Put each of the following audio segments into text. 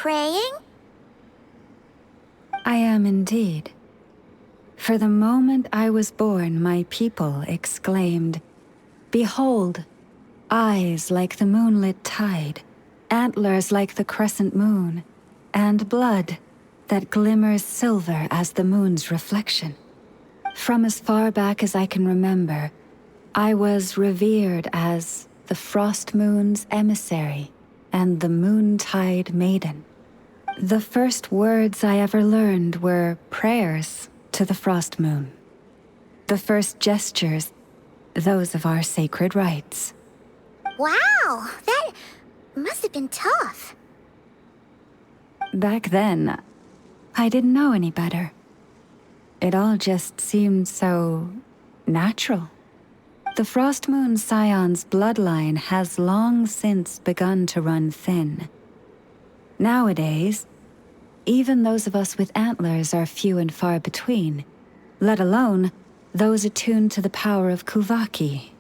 praying? I am indeed. For the moment I was born, my people exclaimed, "Behold, eyes like the moonlit tide, antlers like the crescent moon, and blood that glimmers silver as the moon's reflection." From as far back as I can remember, I was revered as the Frost Moon's emissary and the Moontide Maiden. The first words I ever learned were prayers to the Frost Moon. The first gestures, those of our sacred rites. Wow, that must have been tough. Back then, I didn't know any better. It all just seemed so natural. The Frost Moon Scion's bloodline has long since begun to run thin. Nowadays, even those of us with antlers are few and far between, let alone those attuned to the power of Kuvaki.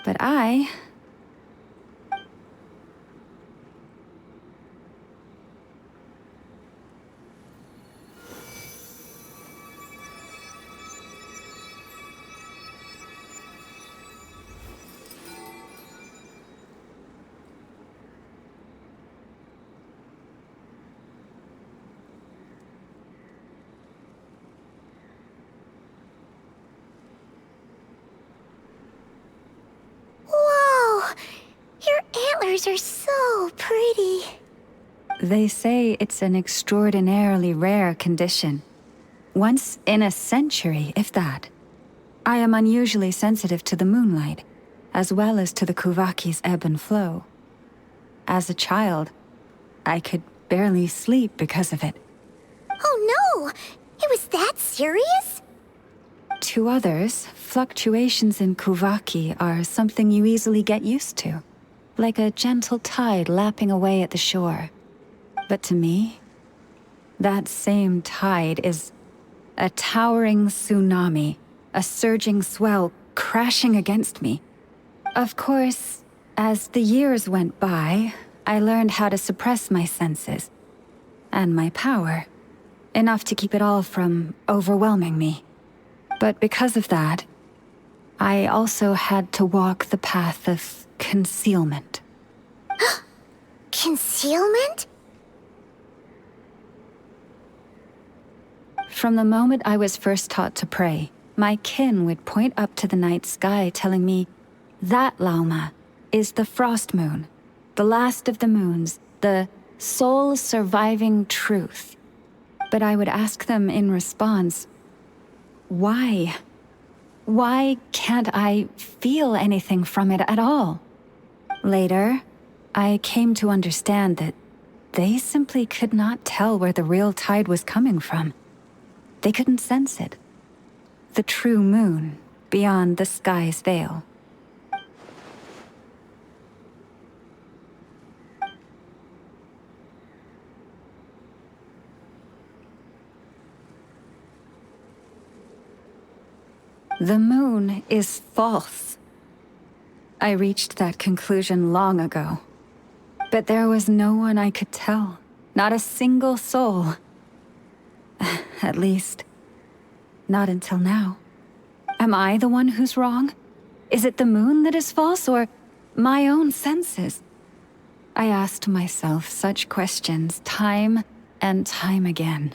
But I... Whoa! Your antlers are so pretty. They say it's an extraordinarily rare condition. Once in a century, if that. I am unusually sensitive to the moonlight, as well as to the Kuvaki's ebb and flow. As a child, I could barely sleep because of it. Oh no! It was that serious? To others, fluctuations in Kuvaki are something you easily get used to, like a gentle tide lapping away at the shore. But to me, that same tide is a towering tsunami, a surging swell crashing against me. Of course, as the years went by, I learned how to suppress my senses and my power, enough to keep it all from overwhelming me. But because of that, I also had to walk the path of concealment. Concealment? From the moment I was first taught to pray, my kin would point up to the night sky telling me, "That, Lauma, is the Frost Moon, the last of the moons, the sole surviving truth." But I would ask them in response, why? Why can't I feel anything from it at all? Later, I came to understand that they simply could not tell where the real tide was coming from. They couldn't sense it. The true moon, beyond the sky's veil. The moon is false. I reached that conclusion long ago. But there was no one I could tell, not a single soul. At least, not until now. Am I the one who's wrong? Is it the moon that is false, or my own senses? I asked myself such questions time and time again.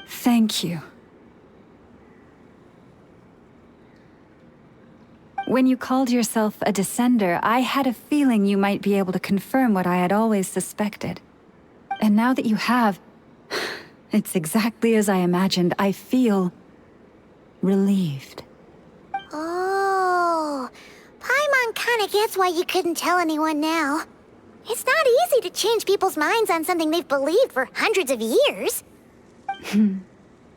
Thank you. When you called yourself a descender, I had a feeling you might be able to confirm what I had always suspected. And now that you have, it's exactly as I imagined. I feel relieved. Oh, Paimon kinda gets why you couldn't tell anyone now. It's not easy to change people's minds on something they've believed for hundreds of years.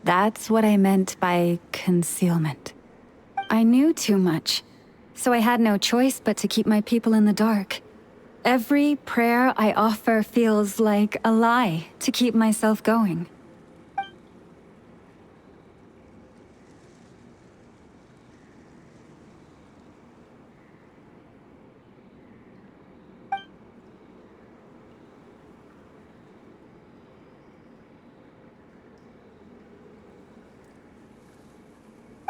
That's what I meant by concealment. I knew too much, so I had no choice but to keep my people in the dark. Every prayer I offer feels like a lie to keep myself going.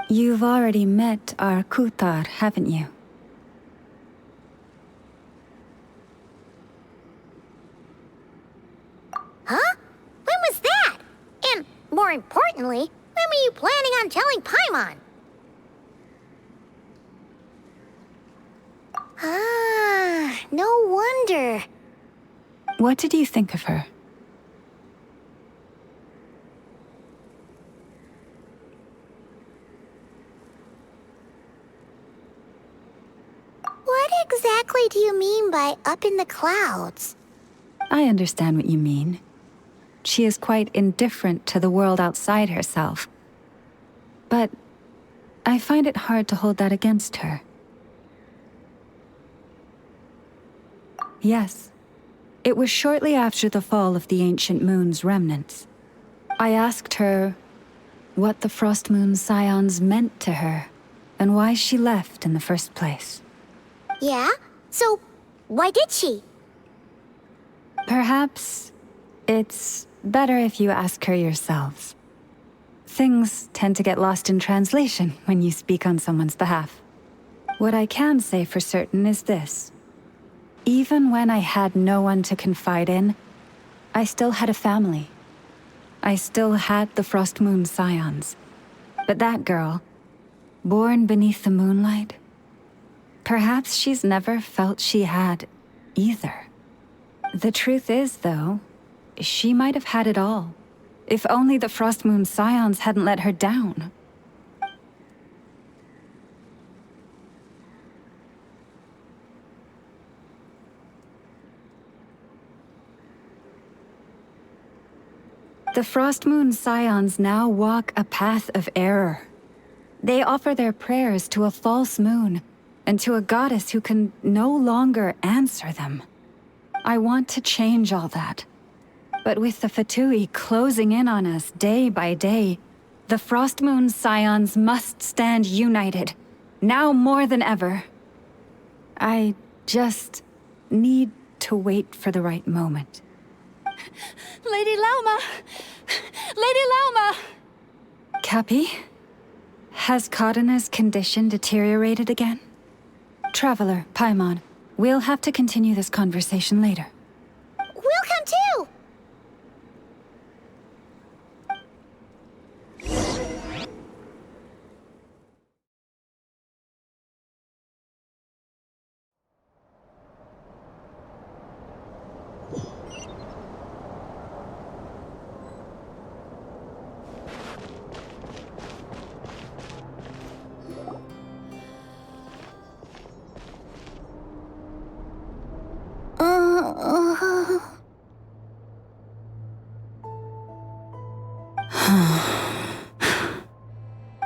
You've already met our Kutar, haven't you? Huh? When was that? And more importantly, when were you planning on telling Paimon? Ah, no wonder. What did you think of her? What exactly do you mean by up in the clouds? I understand what you mean. She is quite indifferent to the world outside herself. But I find it hard to hold that against her. Yes. It was shortly after the fall of the ancient moon's remnants. I asked her what the Frost Moon Scions meant to her, and why she left in the first place. Yeah? So, why did she? Perhaps it's better if you ask her yourselves. Things tend to get lost in translation when you speak on someone's behalf. What I can say for certain is this. Even when I had no one to confide in, I still had a family. I still had the Frost Moon Scions. But that girl, born beneath the moonlight, perhaps she's never felt she had either. The truth is, though, she might have had it all. If only the Frost Moon Scions hadn't let her down. The Frost Moon Scions now walk a path of error. They offer their prayers to a false moon, and to a goddess who can no longer answer them. I want to change all that. But with the Fatui closing in on us day by day, the Frost Moon Scions must stand united, now more than ever. I just need to wait for the right moment. Lady Lauma! Lady Lauma! Cappy? Has Kadena's condition deteriorated again? Traveler, Paimon, we'll have to continue this conversation later. We'll come too!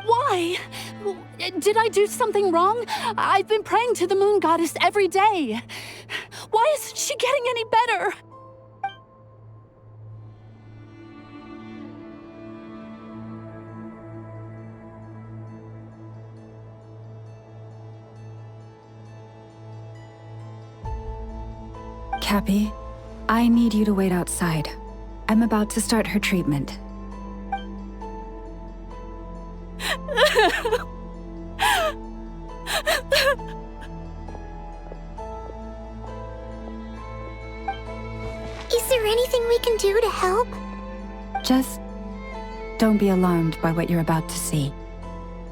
Why? Did I do something wrong? I've been praying to the moon goddess every day. Why isn't she getting any better? Cappy, I need you to wait outside. I'm about to start her treatment. Is there anything we can do to help? Just don't be alarmed by what you're about to see.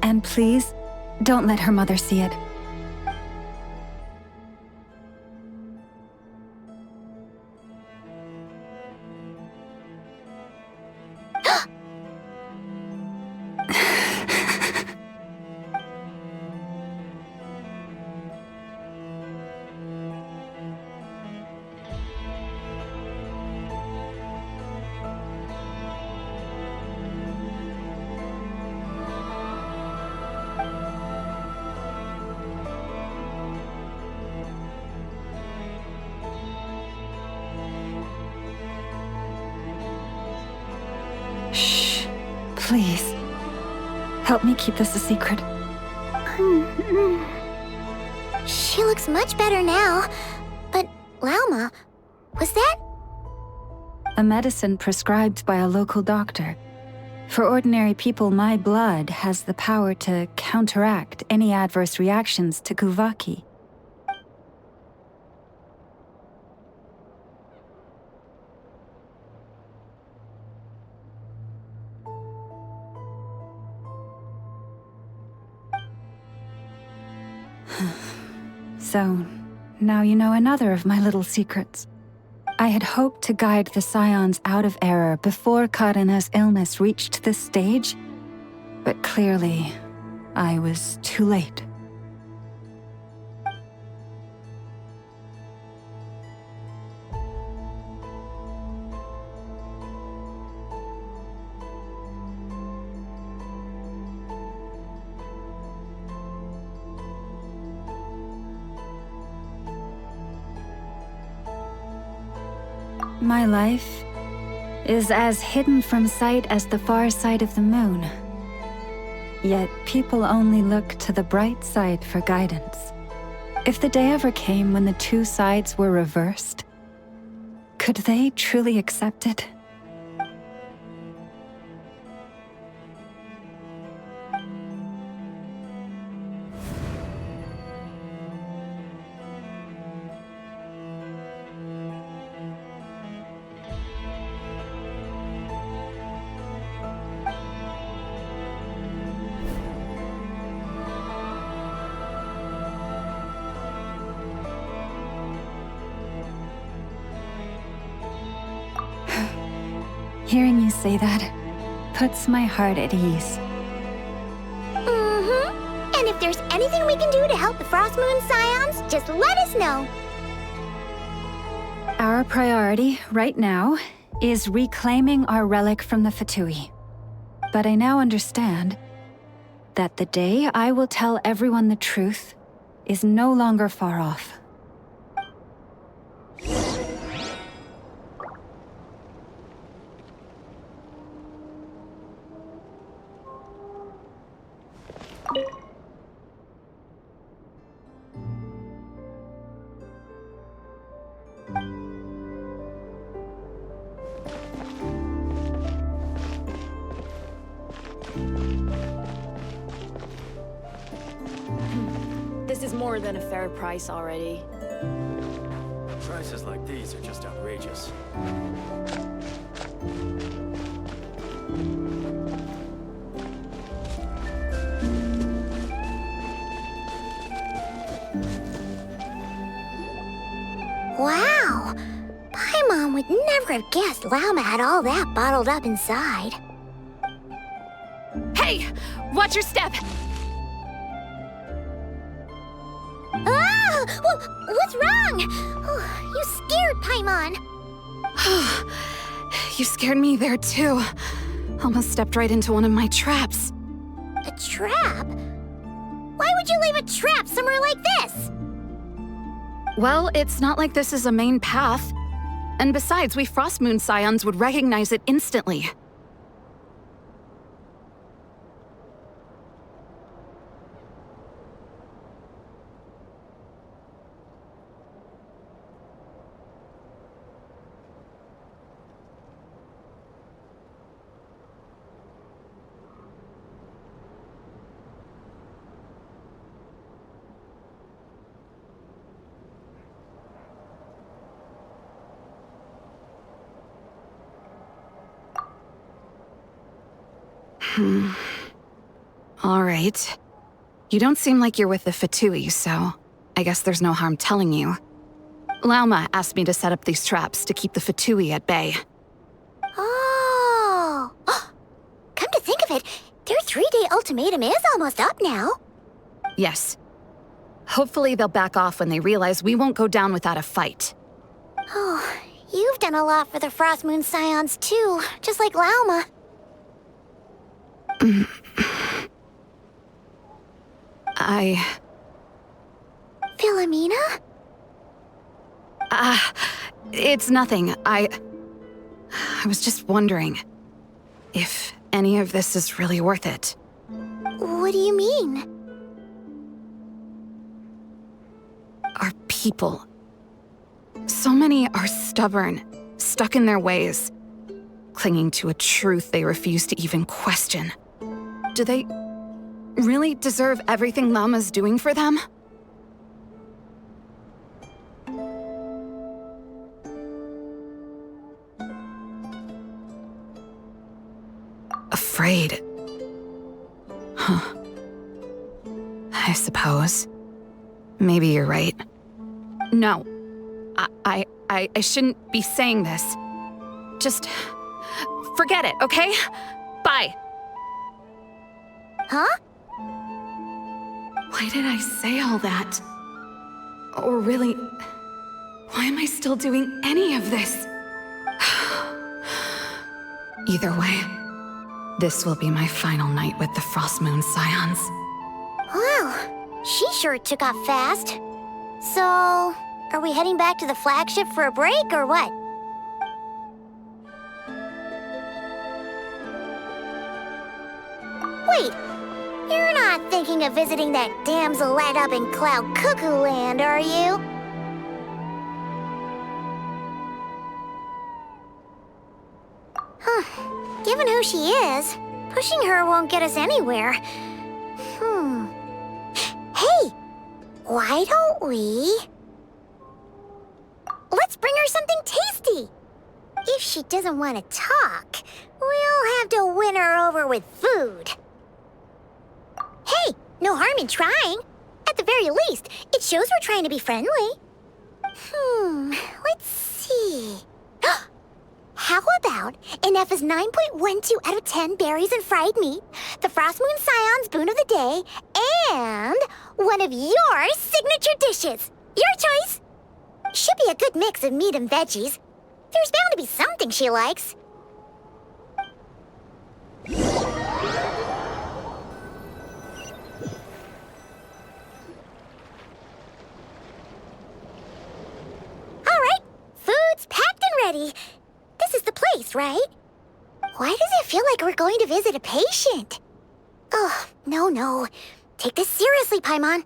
And please, don't let her mother see it. Shh. Please. Help me keep this a secret. She looks much better now. But, Lauma, was that? A medicine prescribed by a local doctor. For ordinary people, my blood has the power to counteract any adverse reactions to Kuvaki. So, now you know another of my little secrets. I had hoped to guide the Scions out of error before Karena's illness reached this stage, but clearly, I was too late. My life is as hidden from sight as the far side of the moon. Yet people only look to the bright side for guidance. If the day ever came when the two sides were reversed, could they truly accept it? Hearing you say that puts my heart at ease. Mm-hmm. And if there's anything we can do to help the Frost Moon Scions, just let us know. Our priority, right now, is reclaiming our relic from the Fatui. But I now understand that the day I will tell everyone the truth is no longer far off. This is more than a fair price already. Prices like these are just outrageous. Wow! Paimon would never have guessed Lauma had all that bottled up inside. Hey! Watch your step! Ah! What's wrong? Oh, you scared Paimon. You scared me there too. Almost stepped right into one of my traps. A trap? Why would you leave a trap somewhere like this? Well, it's not like this is a main path. And besides, we Frost Moon Scions would recognize it instantly. All right. You don't seem like you're with the Fatui, so I guess there's no harm telling you. Lauma asked me to set up these traps to keep the Fatui at bay. Oh! Come to think of it, their 3-day ultimatum is almost up now. Yes. Hopefully they'll back off when they realize we won't go down without a fight. Oh, you've done a lot for the Frost Moon Scions too, just like Lauma. Philomena? It's nothing. I was just wondering if any of this is really worth it. What do you mean? Our people. So many are stubborn, stuck in their ways. clinging to a truth they refuse to even question. Do they really deserve everything Llama's doing for them? Afraid. Huh. I suppose. Maybe you're right. No. I shouldn't be saying this. Just forget it, okay? Bye. Huh? Why did I say all that? Or really, why am I still doing any of this? Either way, this will be my final night with the Frost Moon Scions. Wow, she sure took off fast. So, are we heading back to the flagship for a break, or what? Wait, you're not thinking of visiting that damsel light up in Cloud Cuckoo Land, are you? Huh, given who she is, pushing her won't get us anywhere. Hey, why don't we... Let's bring her something tasty. If she doesn't want to talk, we'll have to win her over with food. Hey, no harm in trying. At the very least, it shows we're trying to be friendly. Let's see. How about Inef's 9.12 out of 10 berries and fried meat, the Frost Moon Scion's boon of the day, and one of your signature dishes. Your choice. Should be a good mix of meat and veggies. There's bound to be something she likes. All right, food's packed and ready. This is the place, right? Why does it feel like we're going to visit a patient? Oh, no. Take this seriously, Paimon.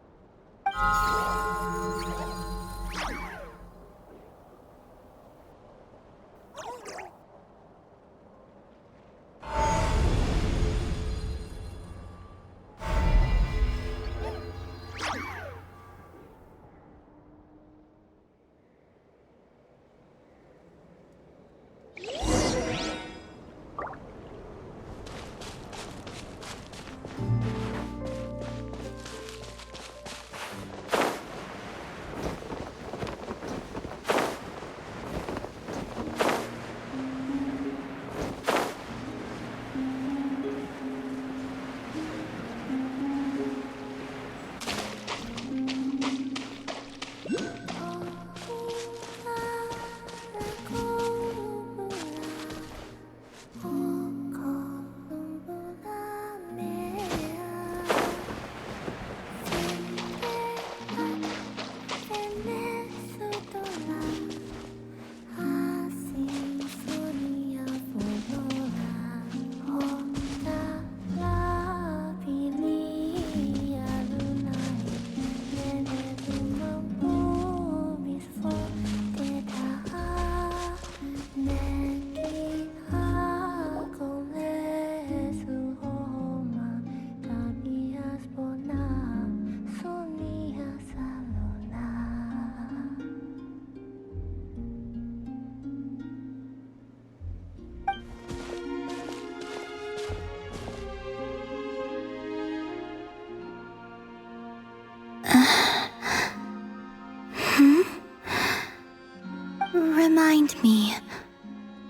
Remind me,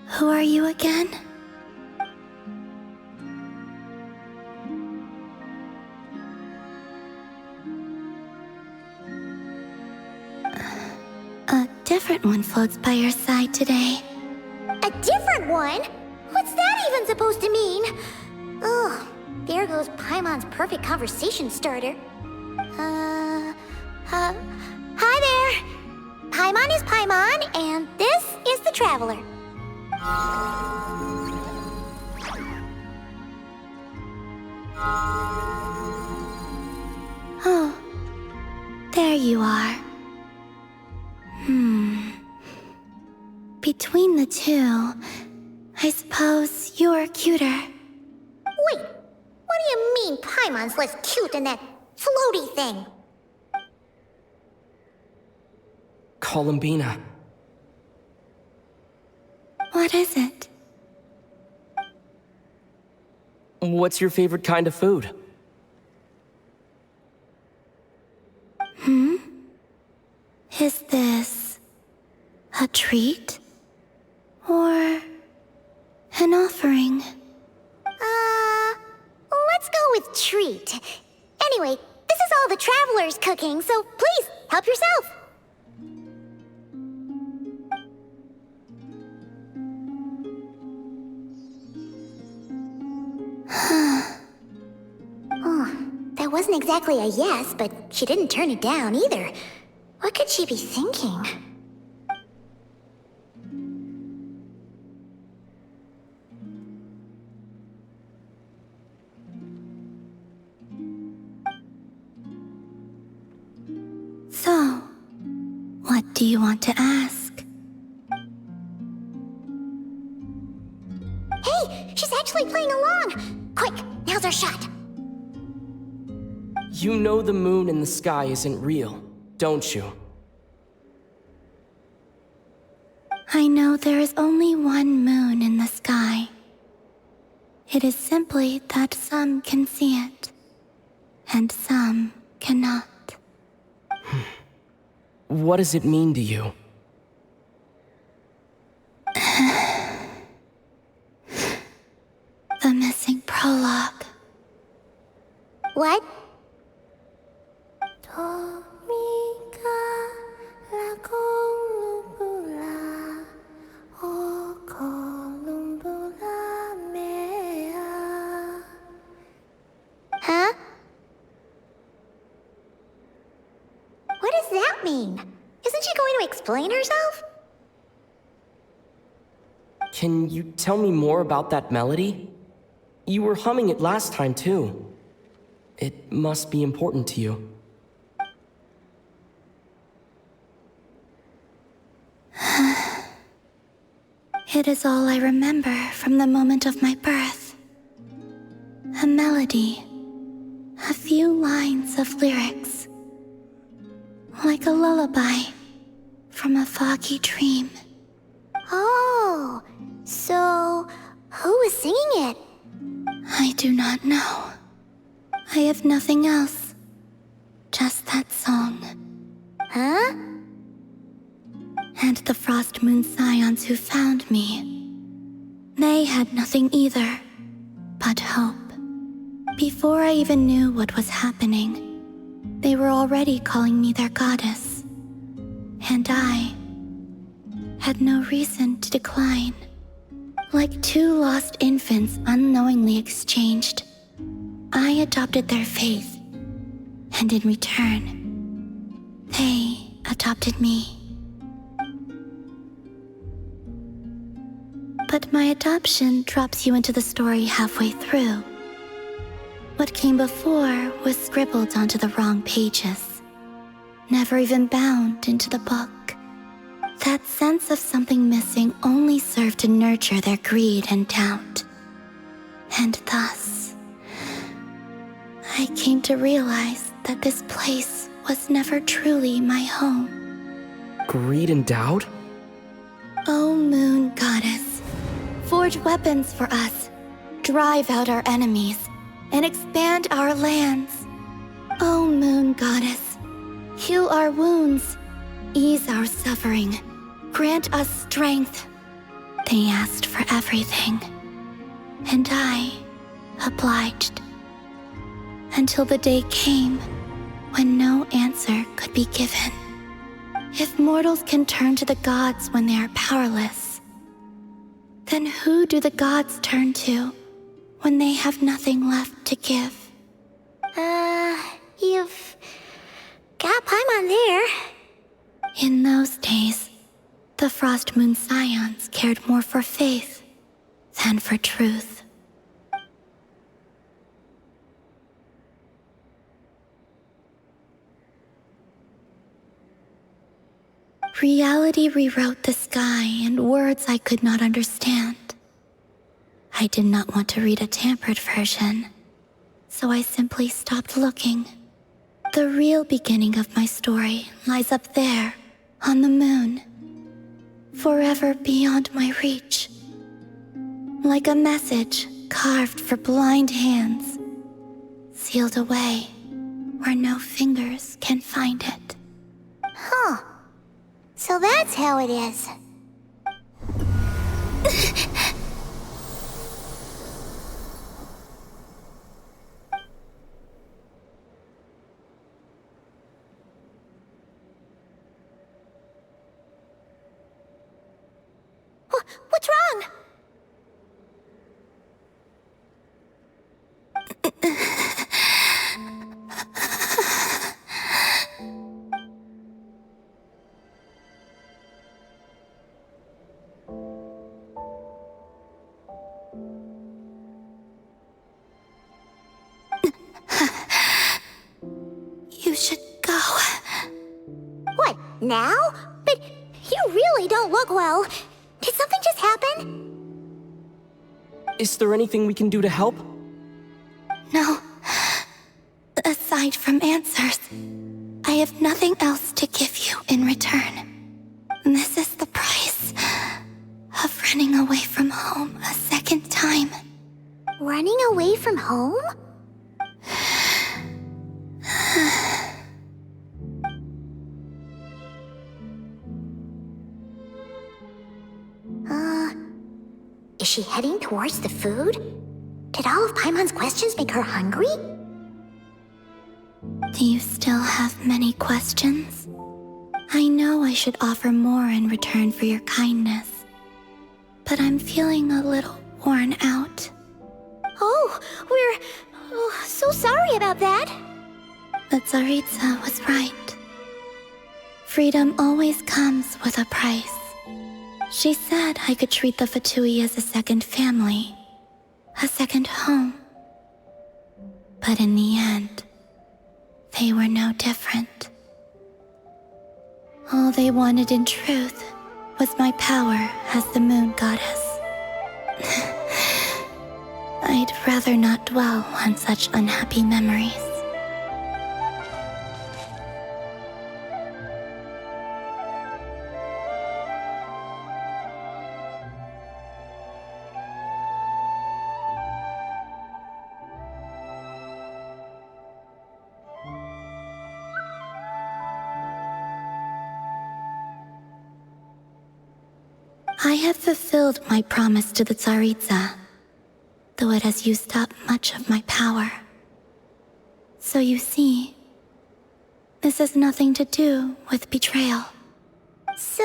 who are you again? A different one floats by your side today. A different one? What's that even supposed to mean? Oh, there goes Paimon's perfect conversation starter. Hi there. Paimon is Paimon, and this is the Traveler. Oh, there you are. Between the two, I suppose you're cuter. Wait, what do you mean Paimon's less cute than that floaty thing? Columbina. What is it? What's your favorite kind of food? Is this a treat? Or an offering? Let's go with treat. Anyway, this is all the travelers cooking, so please, help yourself. Oh, that wasn't exactly a yes, but she didn't turn it down either. What could she be thinking? So, what do you want to ask? Hey, she's actually playing along! Quick, now's our shot. You know the moon in the sky isn't real, don't you? I know there is only one moon in the sky. It is simply that some can see it, and some cannot. What does it mean to you? The missing prologue. What? Huh? What does that mean? Isn't she going to explain herself? Can you tell me more about that melody? You were humming it last time, too. It must be important to you. It is all I remember from the moment of my birth. A melody. A few lines of lyrics. Like a lullaby from a foggy dream. Oh, so who was singing it? I do not know. I have nothing else. Just that song. Huh? And the Frost Moon Scions who found me. They had nothing either, but hope. Before I even knew what was happening, they were already calling me their goddess. And I had no reason to decline. Like two lost infants unknowingly exchanged, I adopted their faith. And in return, they adopted me. But my adoption drops you into the story halfway through. What came before was scribbled onto the wrong pages, never even bound into the book. That sense of something missing only served to nurture their greed and doubt. And thus, I came to realize that this place was never truly my home. Greed and doubt? O Moon Goddess, forge weapons for us, drive out our enemies, and expand our lands. O Moon Goddess, heal our wounds, ease our suffering, grant us strength. They asked for everything, and I obliged. Until the day came when no answer could be given. If mortals can turn to the gods when they are powerless, then who do the gods turn to when they have nothing left to give? You've got Paimon there. In those days, the Frost Moon Scions cared more for faith than for truth. Reality rewrote the sky in words I could not understand. I did not want to read a tampered version, so I simply stopped looking. The real beginning of my story lies up there, on the moon, forever beyond my reach. Like a message carved for blind hands, sealed away where no fingers can find it. Huh. So that's how it is. What's wrong? You should go. What, now? But you really don't look well. Did something just happen? Is there anything we can do to help? No. Aside from answers, I have nothing else to give you in return. This is the price of running away from home a second time. Running away from home? Is she heading towards the food? Did all of Paimon's questions make her hungry? Do you still have many questions? I know I should offer more in return for your kindness, but I'm feeling a little worn out. Oh, we're so sorry about that. The Tsaritsa was right. Freedom always comes with a price. She said I could treat the Fatui as a second family, a second home. But in the end, they were no different. All they wanted in truth was my power as the moon goddess. I'd rather not dwell on such unhappy memories. I have fulfilled my promise to the Tsaritsa, though it has used up much of my power. So you see, this has nothing to do with betrayal. So,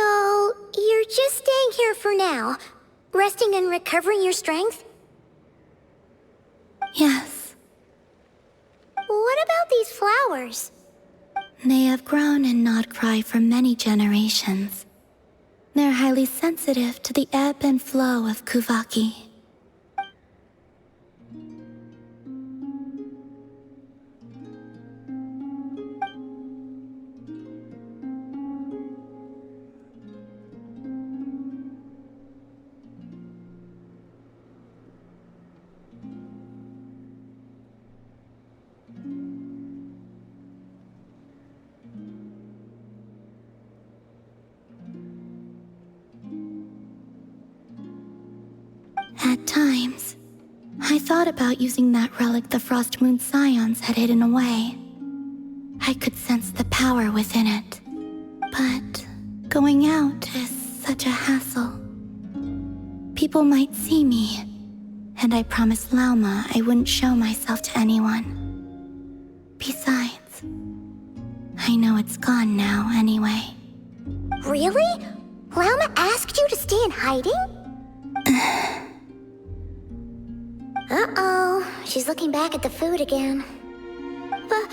you're just staying here for now, resting and recovering your strength? Yes, What about these flowers? they have grown in Nod Krai for many generations. They're highly sensitive to the ebb and flow of Kuvaki. At times, I thought about using that relic the Frost Moon Scions had hidden away. I could sense the power within it. But going out is such a hassle. People might see me, and I promised Lauma I wouldn't show myself to anyone. Besides, I know it's gone now anyway. Really? Lauma asked you to stay in hiding? Uh-oh, she's looking back at the food again. But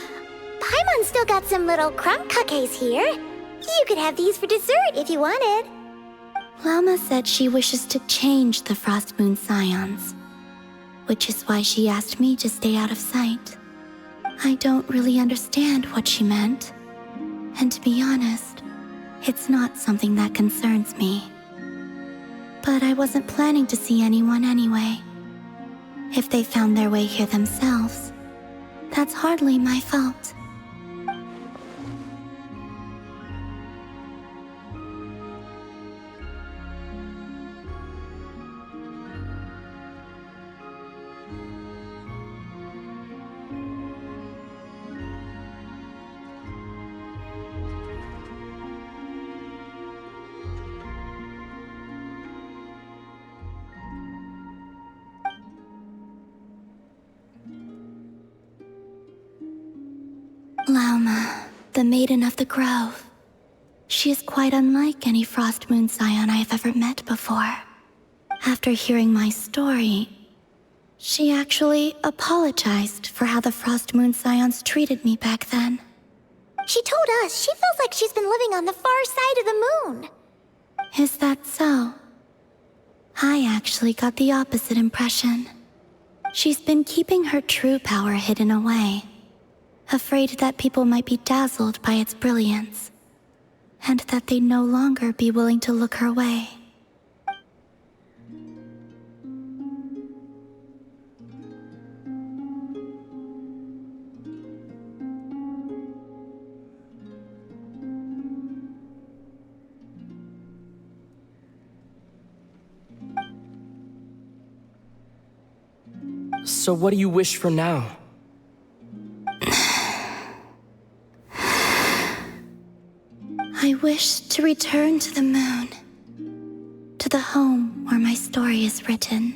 Paimon's still got some little crumb cookies here. You could have these for dessert if you wanted. Lauma said she wishes to change the Frost Moon Scions, which is why she asked me to stay out of sight. I don't really understand what she meant, and to be honest, it's not something that concerns me. But I wasn't planning to see anyone anyway. If they found their way here themselves, that's hardly my fault. Lauma, the Maiden of the Grove. She is quite unlike any Frost Moon Scion I have ever met before. After hearing my story, she actually apologized for how the Frost Moon Scions treated me back then. She told us she feels like she's been living on the far side of the moon. Is that so? I actually got the opposite impression. She's been keeping her true power hidden away, afraid that people might be dazzled by its brilliance, and that they'd no longer be willing to look her way. So what do you wish for now? I wish to return to the moon, to the home where my story is written.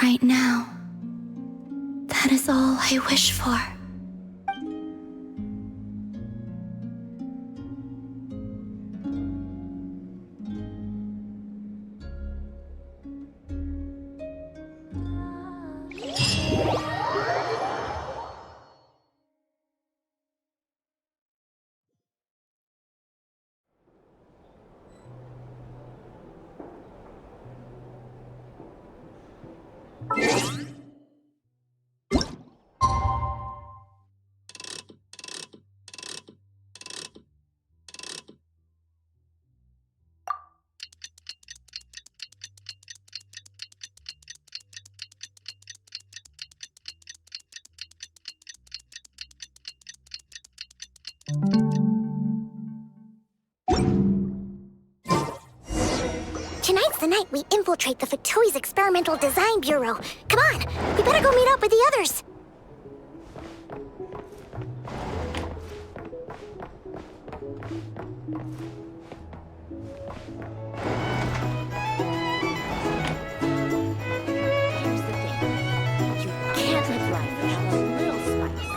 Right now, that is all I wish for. Tonight's the night we infiltrate the Fatui's Experimental Design Bureau. Come on, we better go meet up with the others. Here's the thing. You can't live life without a little spice.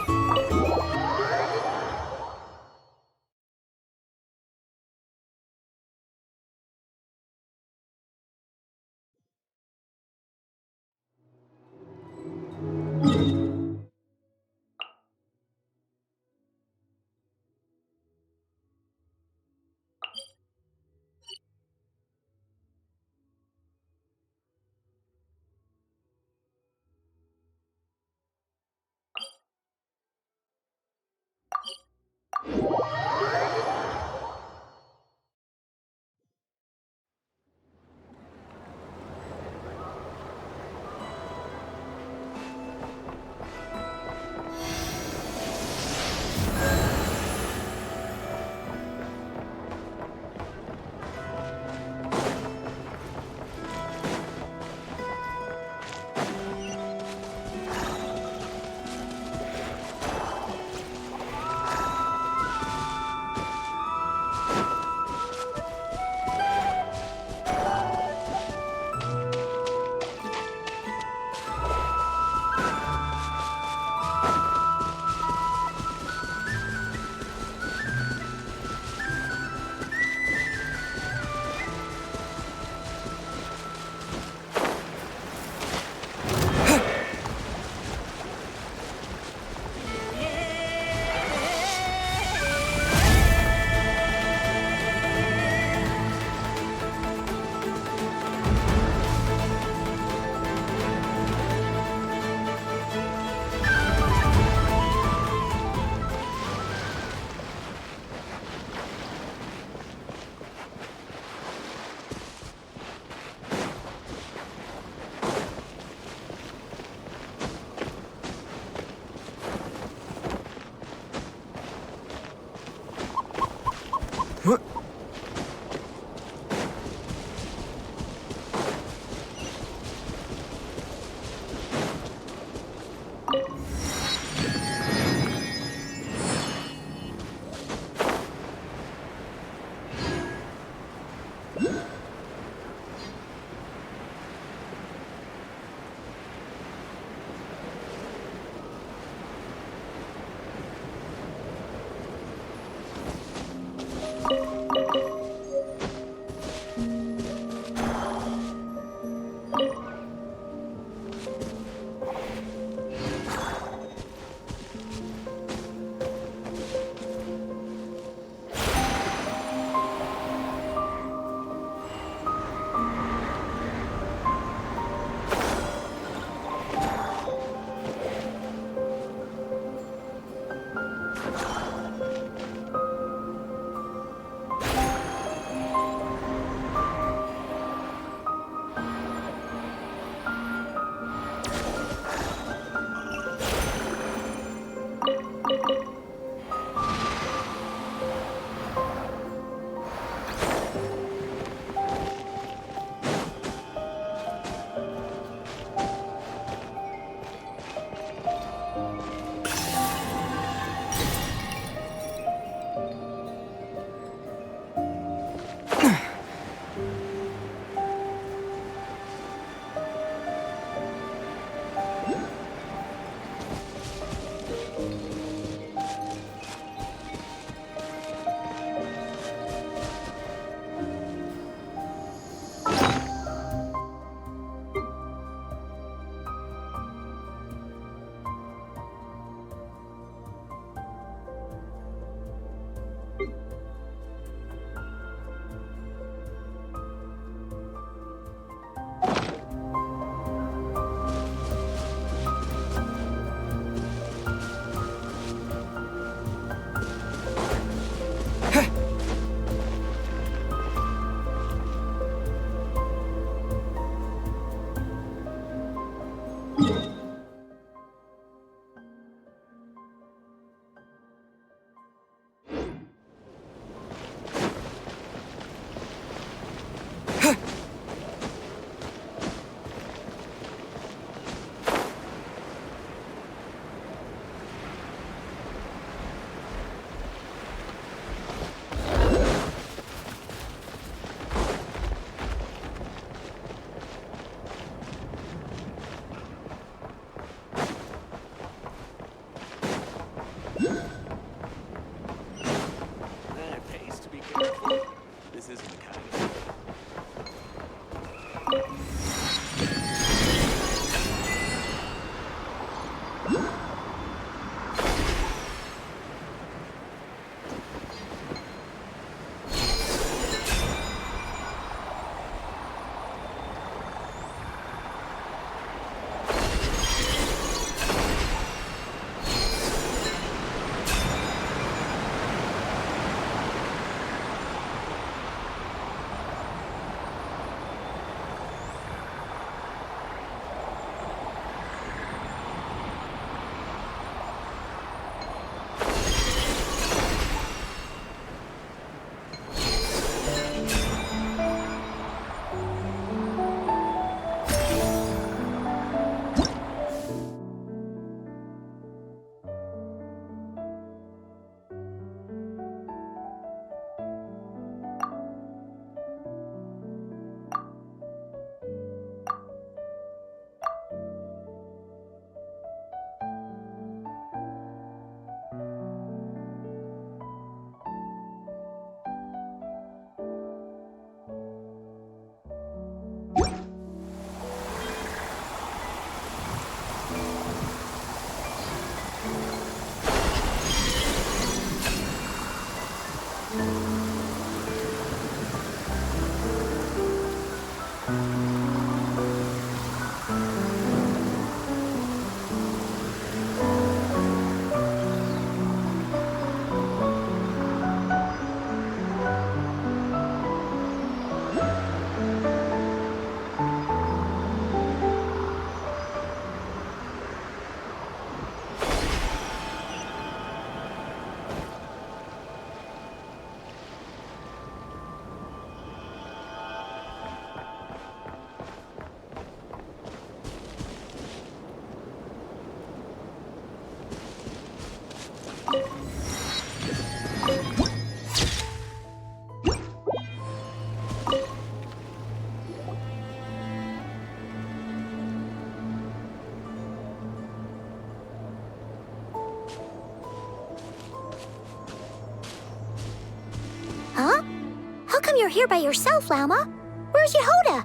you're here by yourself, Lauma. Where's Yehoda?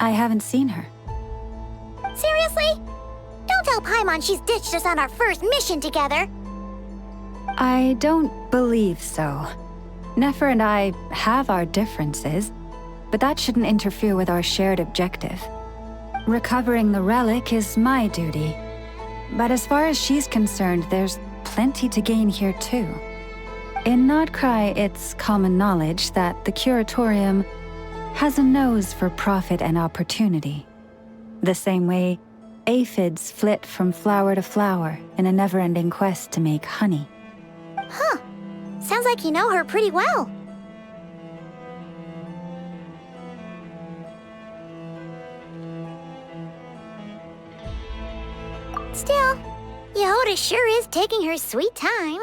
I haven't seen her. Seriously? Don't tell Paimon she's ditched us on our first mission together. I don't believe so. Nefer and I have our differences, but that shouldn't interfere with our shared objective. Recovering the relic is my duty. But as far as she's concerned, there's plenty to gain here too. In Nod Krai, it's common knowledge that the Curatorium has a nose for profit and opportunity. The same way aphids flit from flower to flower in a never-ending quest to make honey. Huh. Sounds like you know her pretty well. Still, Yehoda sure is taking her sweet time.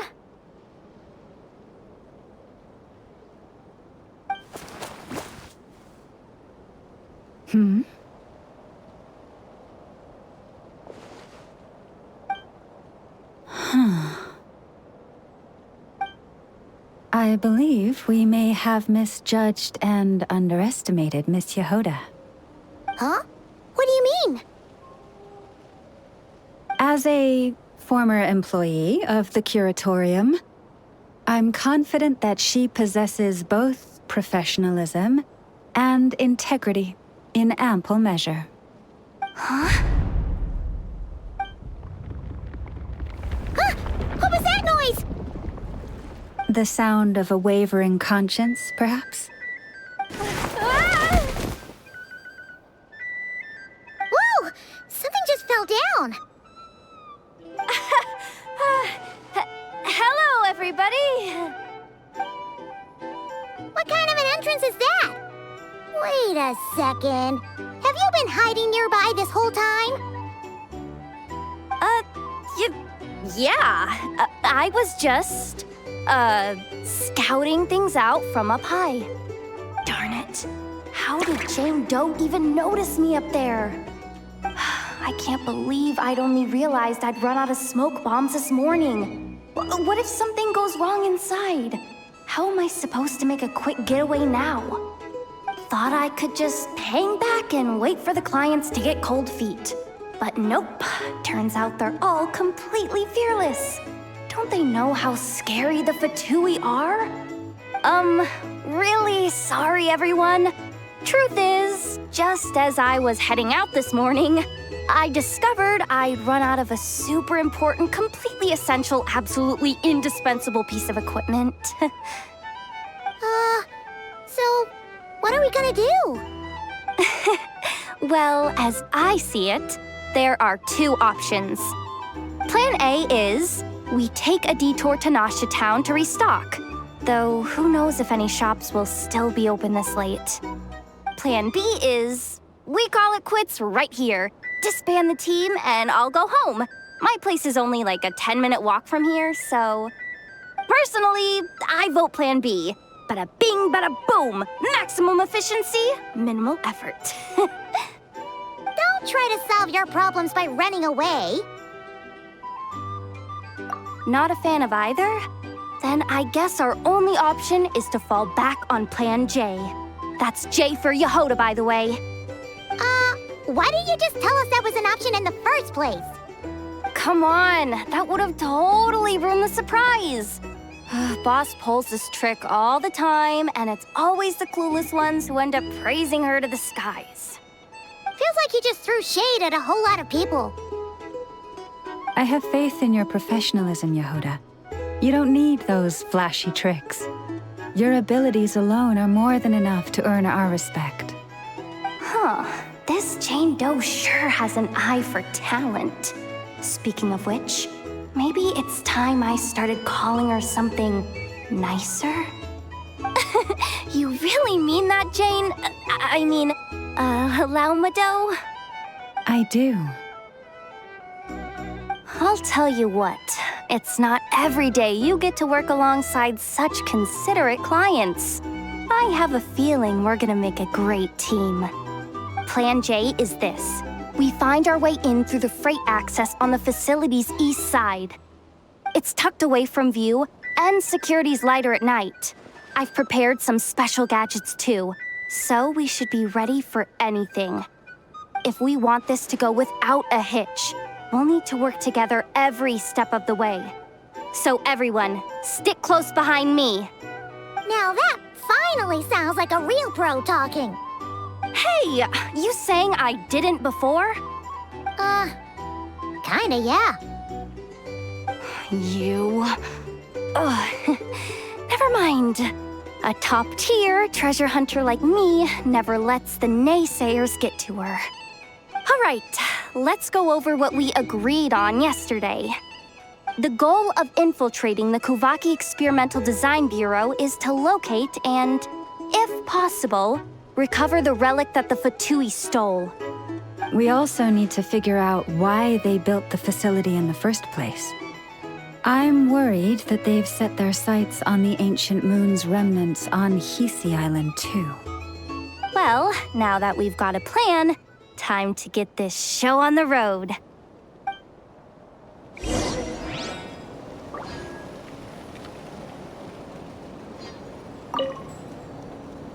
I believe we may have misjudged and underestimated Miss Yehoda. Huh? What do you mean? As a former employee of the Curatorium, I'm confident that she possesses both professionalism and integrity in ample measure. What was that noise? The sound of a wavering conscience, perhaps? Ah! Whoa! Something just fell down. Hello, everybody! What kind of an entrance is that? Wait a second. Have you been hiding nearby this whole time? Yeah. I was just, scouting things out from up high. Darn it. How did Jane Doe even notice me up there? I can't believe I'd only realized I'd run out of smoke bombs this morning. What if something goes wrong inside? How am I supposed to make a quick getaway now? Thought I could just hang back and wait for the clients to get cold feet. But nope, turns out they're all completely fearless. Don't they know how scary the Fatui are? Really sorry everyone. Truth is, just as I was heading out this morning, I discovered I'd run out of a super important, completely essential, absolutely indispensable piece of equipment. So, what are we gonna do? Well, as I see it, there are two options. Plan A is we take a detour to Nasha Town to restock, though who knows if any shops will still be open this late. Plan B is we call it quits right here, disband the team, and I'll go home. My place is only like a 10-minute walk from here, so... Personally, I vote Plan B. Bada bing, bada boom! Maximum efficiency, minimal effort. Don't try to solve your problems by running away. Not a fan of either? Then I guess our only option is to fall back on Plan J. That's J for Yehoda, by the way. Why didn't you just tell us that was an option in the first place? Come on, that would have totally ruined the surprise. Boss pulls this trick all the time, and it's always the clueless ones who end up praising her to the skies. Feels like you just threw shade at a whole lot of people. I have faith in your professionalism, Yehoda. You don't need those flashy tricks. Your abilities alone are more than enough to earn our respect. Huh. This Jane Doe sure has an eye for talent. Speaking of which, maybe it's time I started calling her something nicer? You really mean that, Jane? I mean, Lauma Doe? I do. I'll tell you what, it's not every day you get to work alongside such considerate clients. I have a feeling we're gonna make a great team. Plan J is this. We find our way in through the freight access on the facility's east side. It's tucked away from view, and security's lighter at night. I've prepared some special gadgets too, so we should be ready for anything. If we want this to go without a hitch, we'll need to work together every step of the way. So everyone, stick close behind me. Now that finally sounds like a real pro talking. Hey, you saying I didn't before? Kinda, yeah. You... Ugh. Never mind. A top-tier treasure hunter like me never lets the naysayers get to her. All right, let's go over what we agreed on yesterday. The goal of infiltrating the Kuvaki Experimental Design Bureau is to locate and, if possible, recover the relic that the Fatui stole. We also need to figure out why they built the facility in the first place. I'm worried that they've set their sights on the ancient moon's remnants on Hisi Island, too. Well, now that we've got a plan, time to get this show on the road.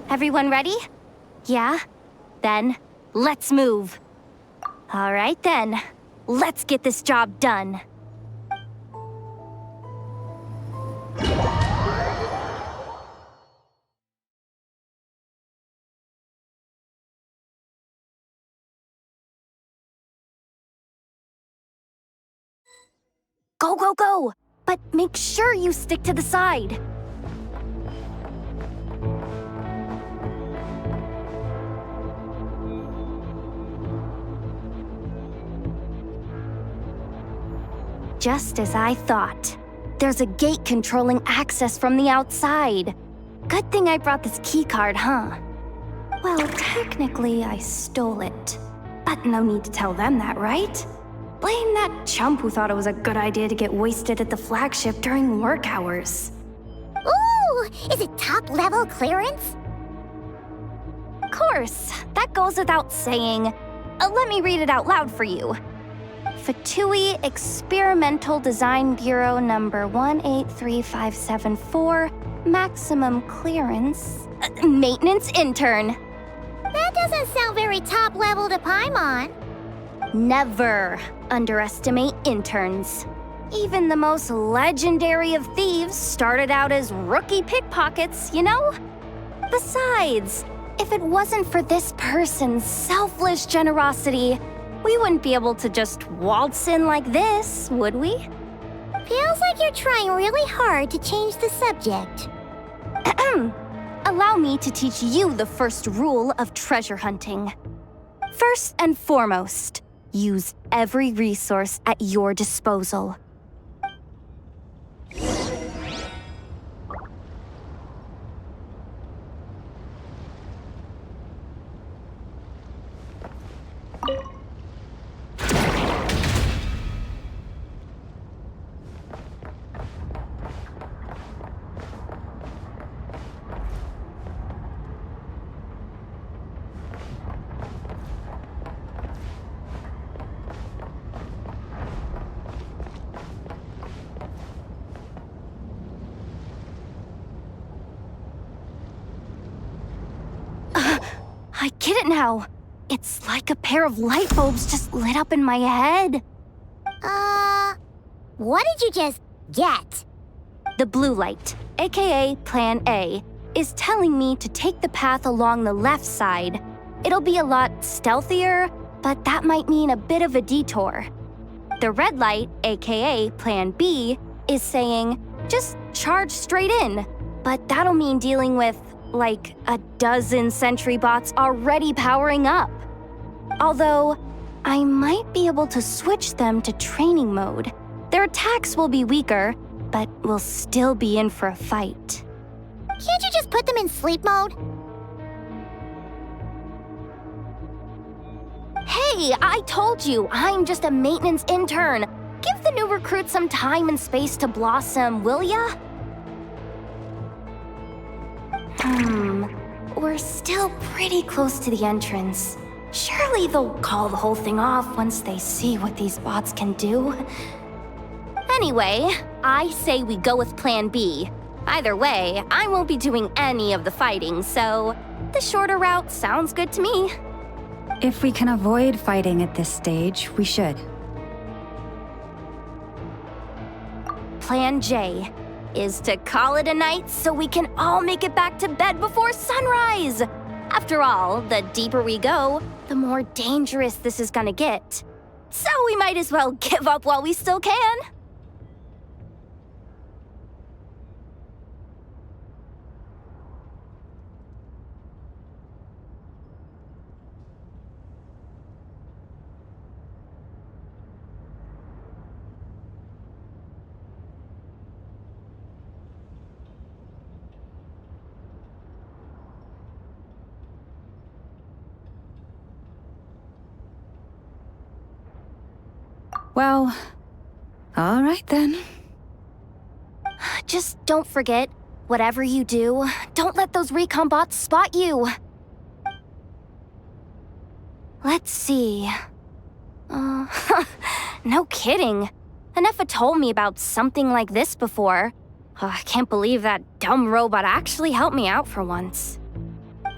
Everyone ready? Yeah? Then, let's move. All right then, let's get this job done. Go, go, go! But make sure you stick to the side. Just as I thought. There's a gate controlling access from the outside. Good thing I brought this keycard, huh? Well, technically, I stole it. But no need to tell them that, right? Blame that chump who thought it was a good idea to get wasted at the flagship during work hours. Ooh, is it top-level clearance? Of course, that goes without saying. Let me read it out loud for you. Fatui Experimental Design Bureau number 183574, maximum clearance, maintenance intern. That doesn't sound very top-level to Paimon. Never underestimate interns. Even the most legendary of thieves started out as rookie pickpockets, you know? Besides, if it wasn't for this person's selfless generosity, we wouldn't be able to just waltz in like this, would we? Feels like you're trying really hard to change the subject. Allow me to teach you the first rule of treasure hunting. First and foremost, use every resource at your disposal. I get it now. It's like a pair of light bulbs just lit up in my head. What did you just get? The blue light, aka Plan A, is telling me to take the path along the left side. It'll be a lot stealthier, but that might mean a bit of a detour. The red light, aka Plan B, is saying, just charge straight in. But that'll mean dealing with, like, a dozen sentry bots already powering up. Although, I might be able to switch them to training mode. Their attacks will be weaker, but we'll still be in for a fight. Can't you just put them in sleep mode? Hey, I told you, I'm just a maintenance intern. Give the new recruit some time and space to blossom, will ya? We're still pretty close to the entrance. Surely they'll call the whole thing off once they see what these bots can do. Anyway, I say we go with Plan B. Either way, I won't be doing any of the fighting, so the shorter route sounds good to me. If we can avoid fighting at this stage, we should. Plan J is to call it a night so we can all make it back to bed before sunrise. After all, the deeper we go, the more dangerous this is gonna get. So we might as well give up while we still can. Well, all right then. Just don't forget, whatever you do, don't let those recon bots spot you. Let's see. No kidding. Anefa told me about something like this before. I can't believe that dumb robot actually helped me out for once.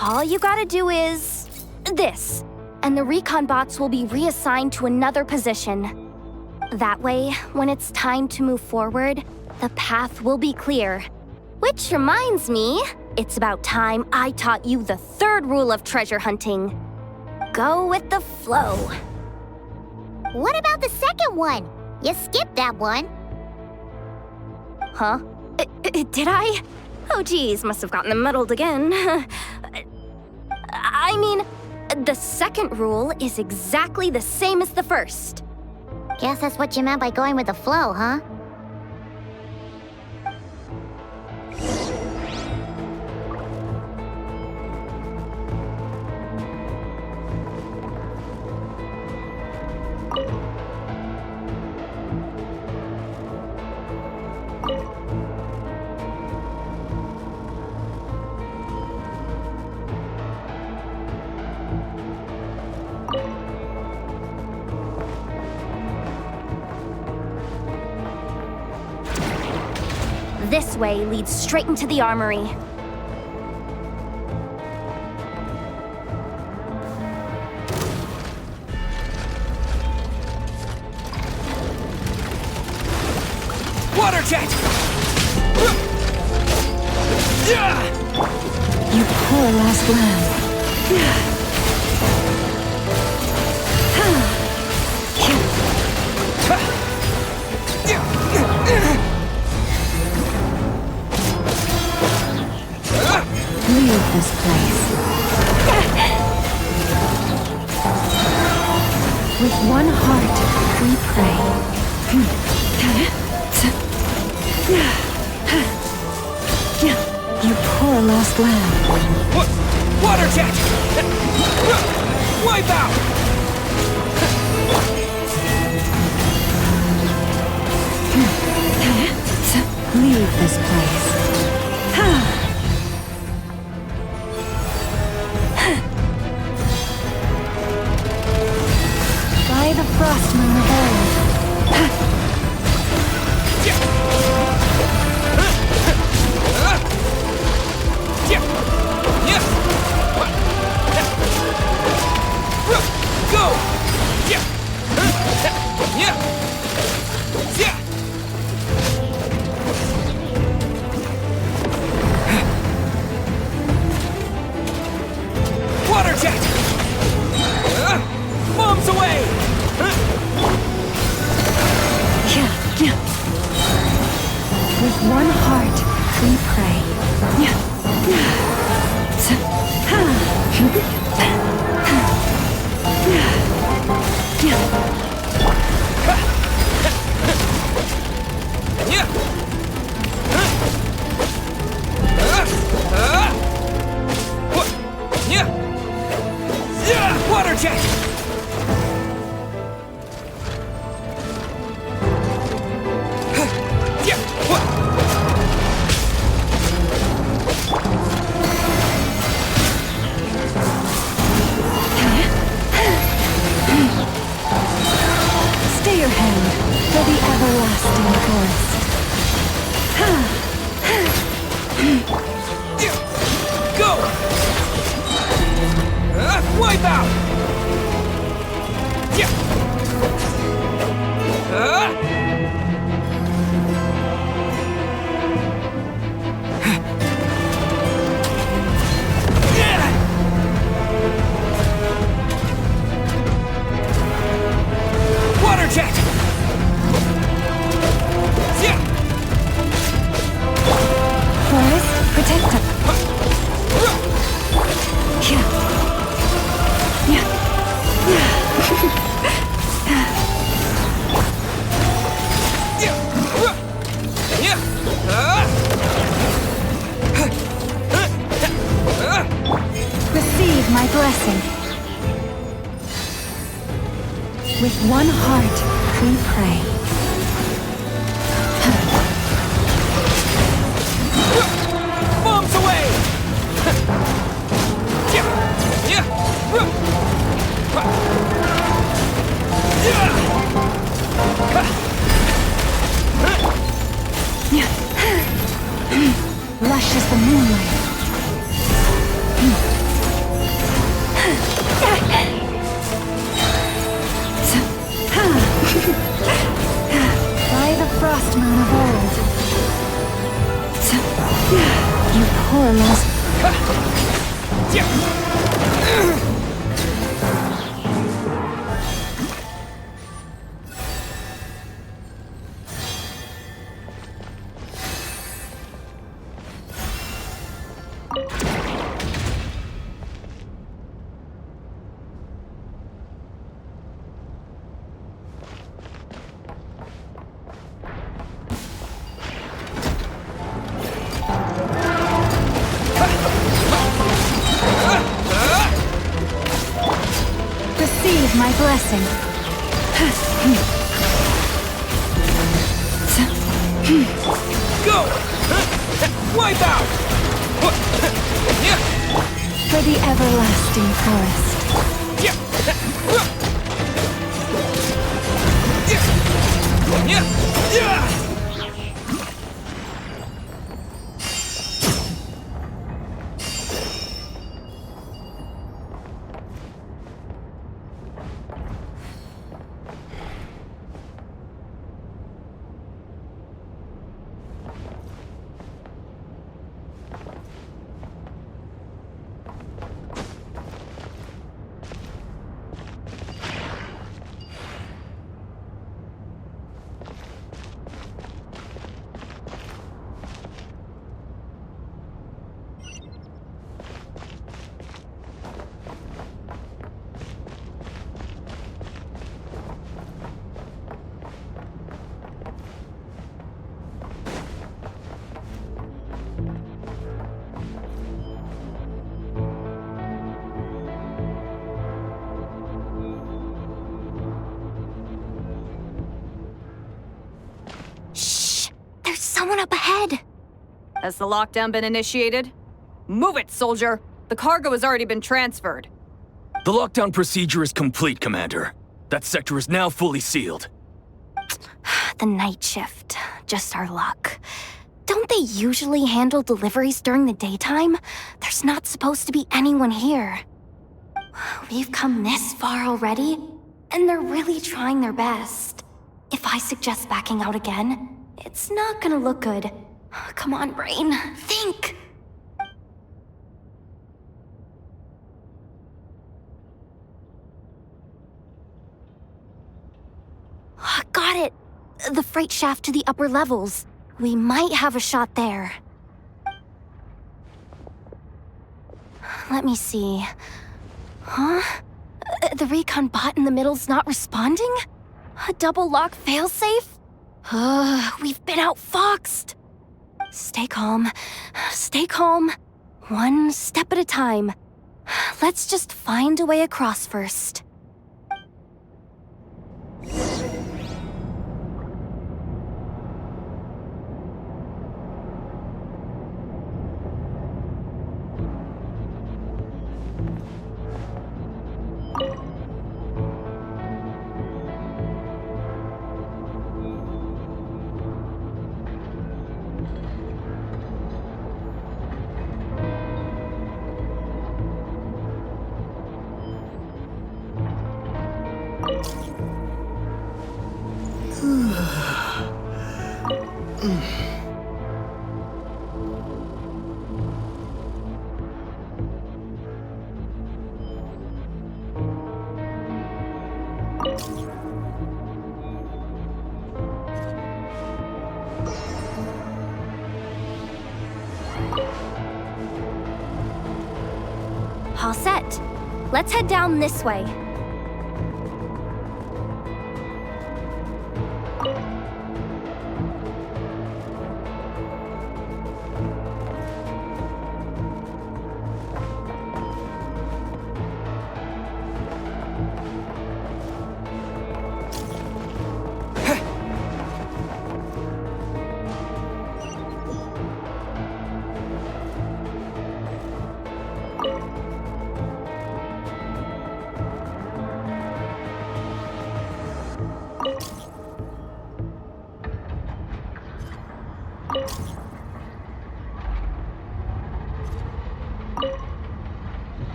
All you gotta do is this, and the recon bots will be reassigned to another position. That way, when it's time to move forward, the path will be clear. Which reminds me, it's about time I taught you the third rule of treasure hunting. Go with the flow. What about the second one? You skipped that one. Huh? Did I? Oh geez, must have gotten muddled again. I mean, the second rule is exactly the same as the first. Guess that's what you meant by going with the flow, huh? This way leads straight into the armory. Water jet! You poor lost lamb. Leave this place. With one heart, we pray. You poor lost lamb. Water jet! Wipe out! Leave this place. By the frost moon of old. Go! Water jet! Bombs away! With one heart, we pray. Water jet! Stay your hand for the everlasting Wipe out! Yeah! Water jet! Yeah! Forest, protect us. Yeah. Yeah. Receive my blessing. With one heart, we pray. Bombs away! Lush as the moonlight. By the frost moon of old. You poor lost. Receive my blessing. Go! Wipe out! For the everlasting forest. Someone up ahead! Has the lockdown been initiated? Move it, soldier! The cargo has already been transferred. The lockdown procedure is complete, Commander. That sector is now fully sealed. The night shift. Just our luck. Don't they usually handle deliveries during the daytime? There's not supposed to be anyone here. We've come this far already, and they're really trying their best. If I suggest backing out again, it's not gonna look good. Come on, brain. Think! Got it! The freight shaft to the upper levels. We might have a shot there. Let me see. Huh? The recon bot in the middle's not responding? A double lock failsafe? We've been outfoxed! Stay calm. Stay calm. One step at a time. Let's just find a way across first. Let's head down this way.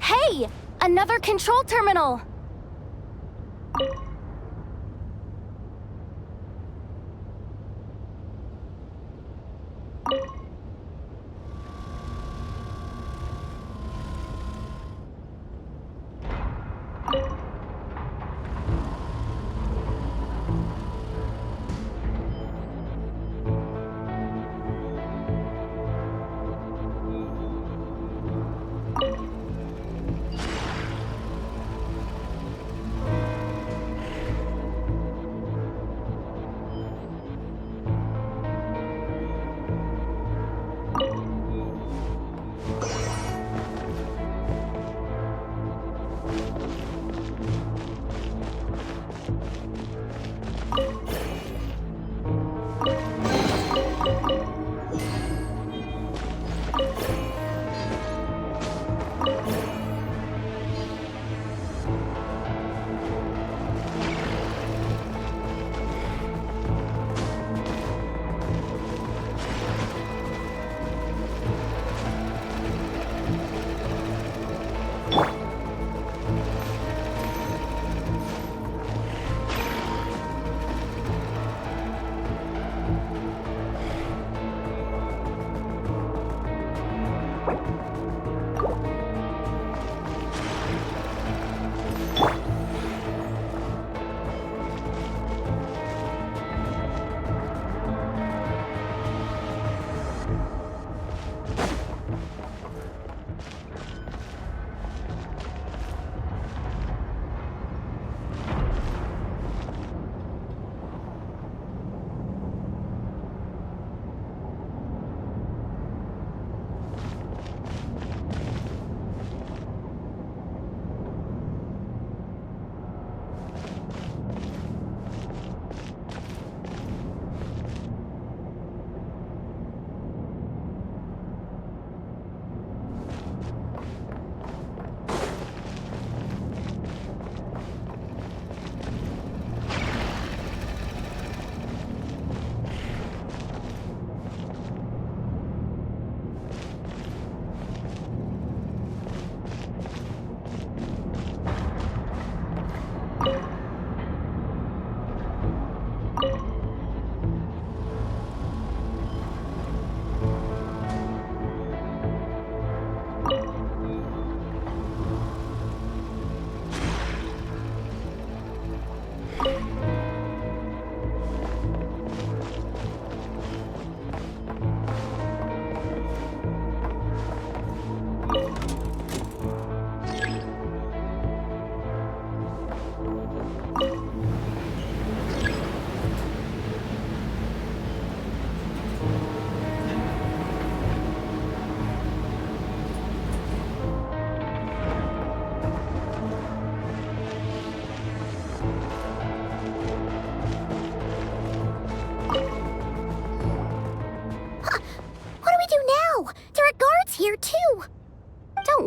Hey! Another control terminal!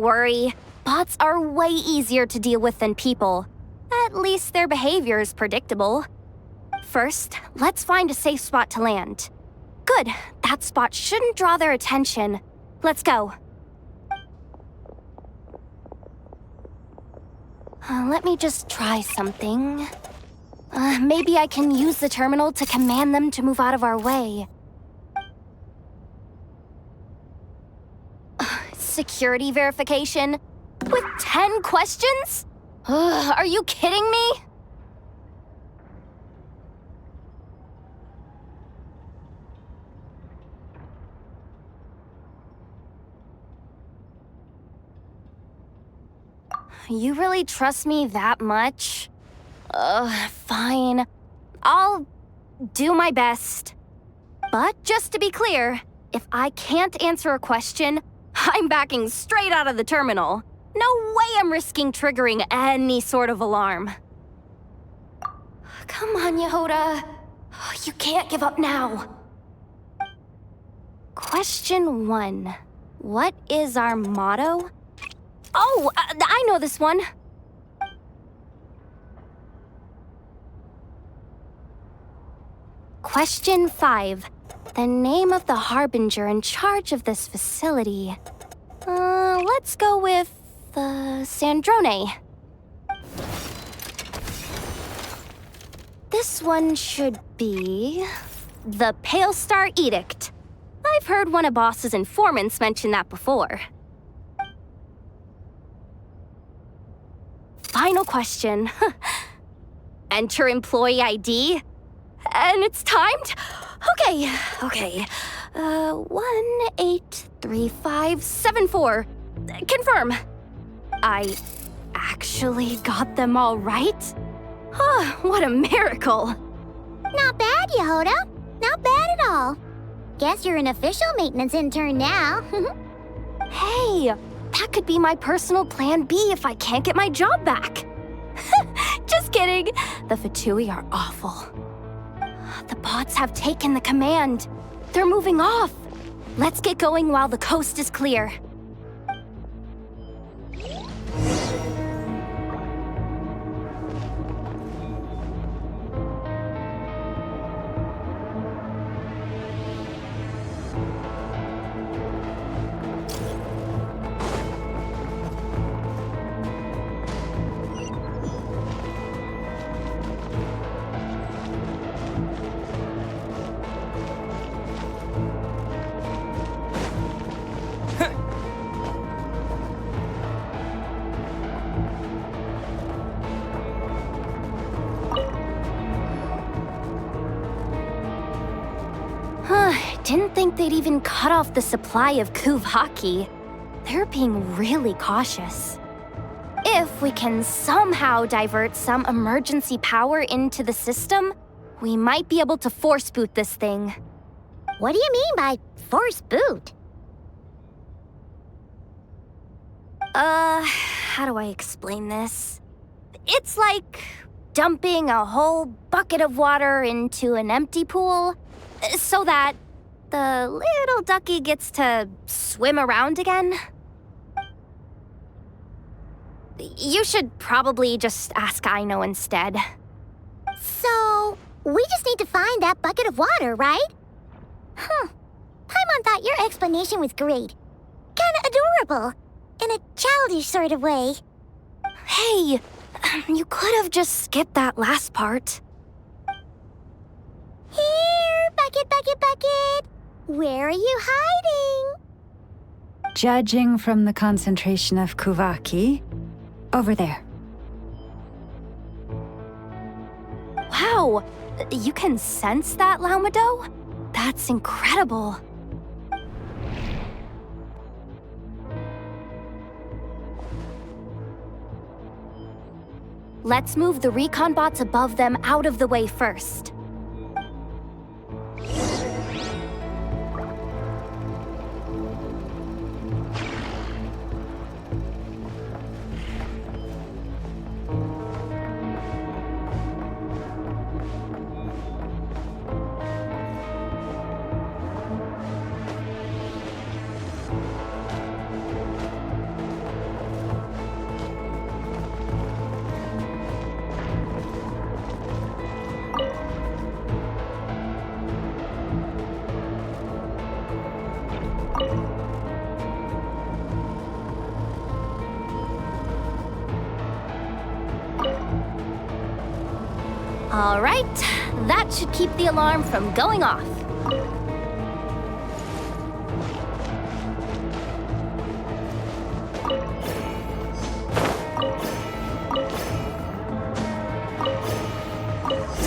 worry. Bots are way easier to deal with than people. At least their behavior is predictable. First, let's find a safe spot to land. Good. That spot shouldn't draw their attention. Let's go. Let me just try something. Maybe I can use the terminal to command them to move out of our way. Security verification? With 10 questions? Are you kidding me? You really trust me that much? Fine. I'll do my best. But just to be clear, if I can't answer a question, I'm backing straight out of the terminal. No way I'm risking triggering any sort of alarm. Come on, Yehoda. You can't give up now. Question 1. What is our motto? Oh, I know this one. Question 5. The name of the harbinger in charge of this facility. Let's go with Sandrone. This one should be the Pale Star Edict. I've heard one of Boss's informants mention that before. Final question. Enter employee ID. And it's timed? Okay. 183574. Confirm. I actually got them all right? What a miracle. Not bad, Yehoda. Not bad at all. Guess you're an official maintenance intern now. Hey, that could be my personal plan B if I can't get my job back. Just kidding. The Fatui are awful. The bots have taken the command. They're moving off. Let's get going while the coast is clear. Didn't think they'd even cut off the supply of Kuvaki. They're being really cautious. If we can somehow divert some emergency power into the system, we might be able to force boot this thing. What do you mean by force boot? How do I explain this? It's like dumping a whole bucket of water into an empty pool, so that the little ducky gets to swim around again. You should probably just ask Aino instead. So, we just need to find that bucket of water, right? Paimon thought your explanation was great. Kinda adorable. In a childish sort of way. Hey, you could have just skipped that last part. Here, bucket, bucket, bucket. Where are you hiding? Judging from the concentration of Kuvaki, over there. Wow, you can sense that, Laumado? That's incredible. Let's move the recon bots above them out of the way first. All right, that should keep the alarm from going off.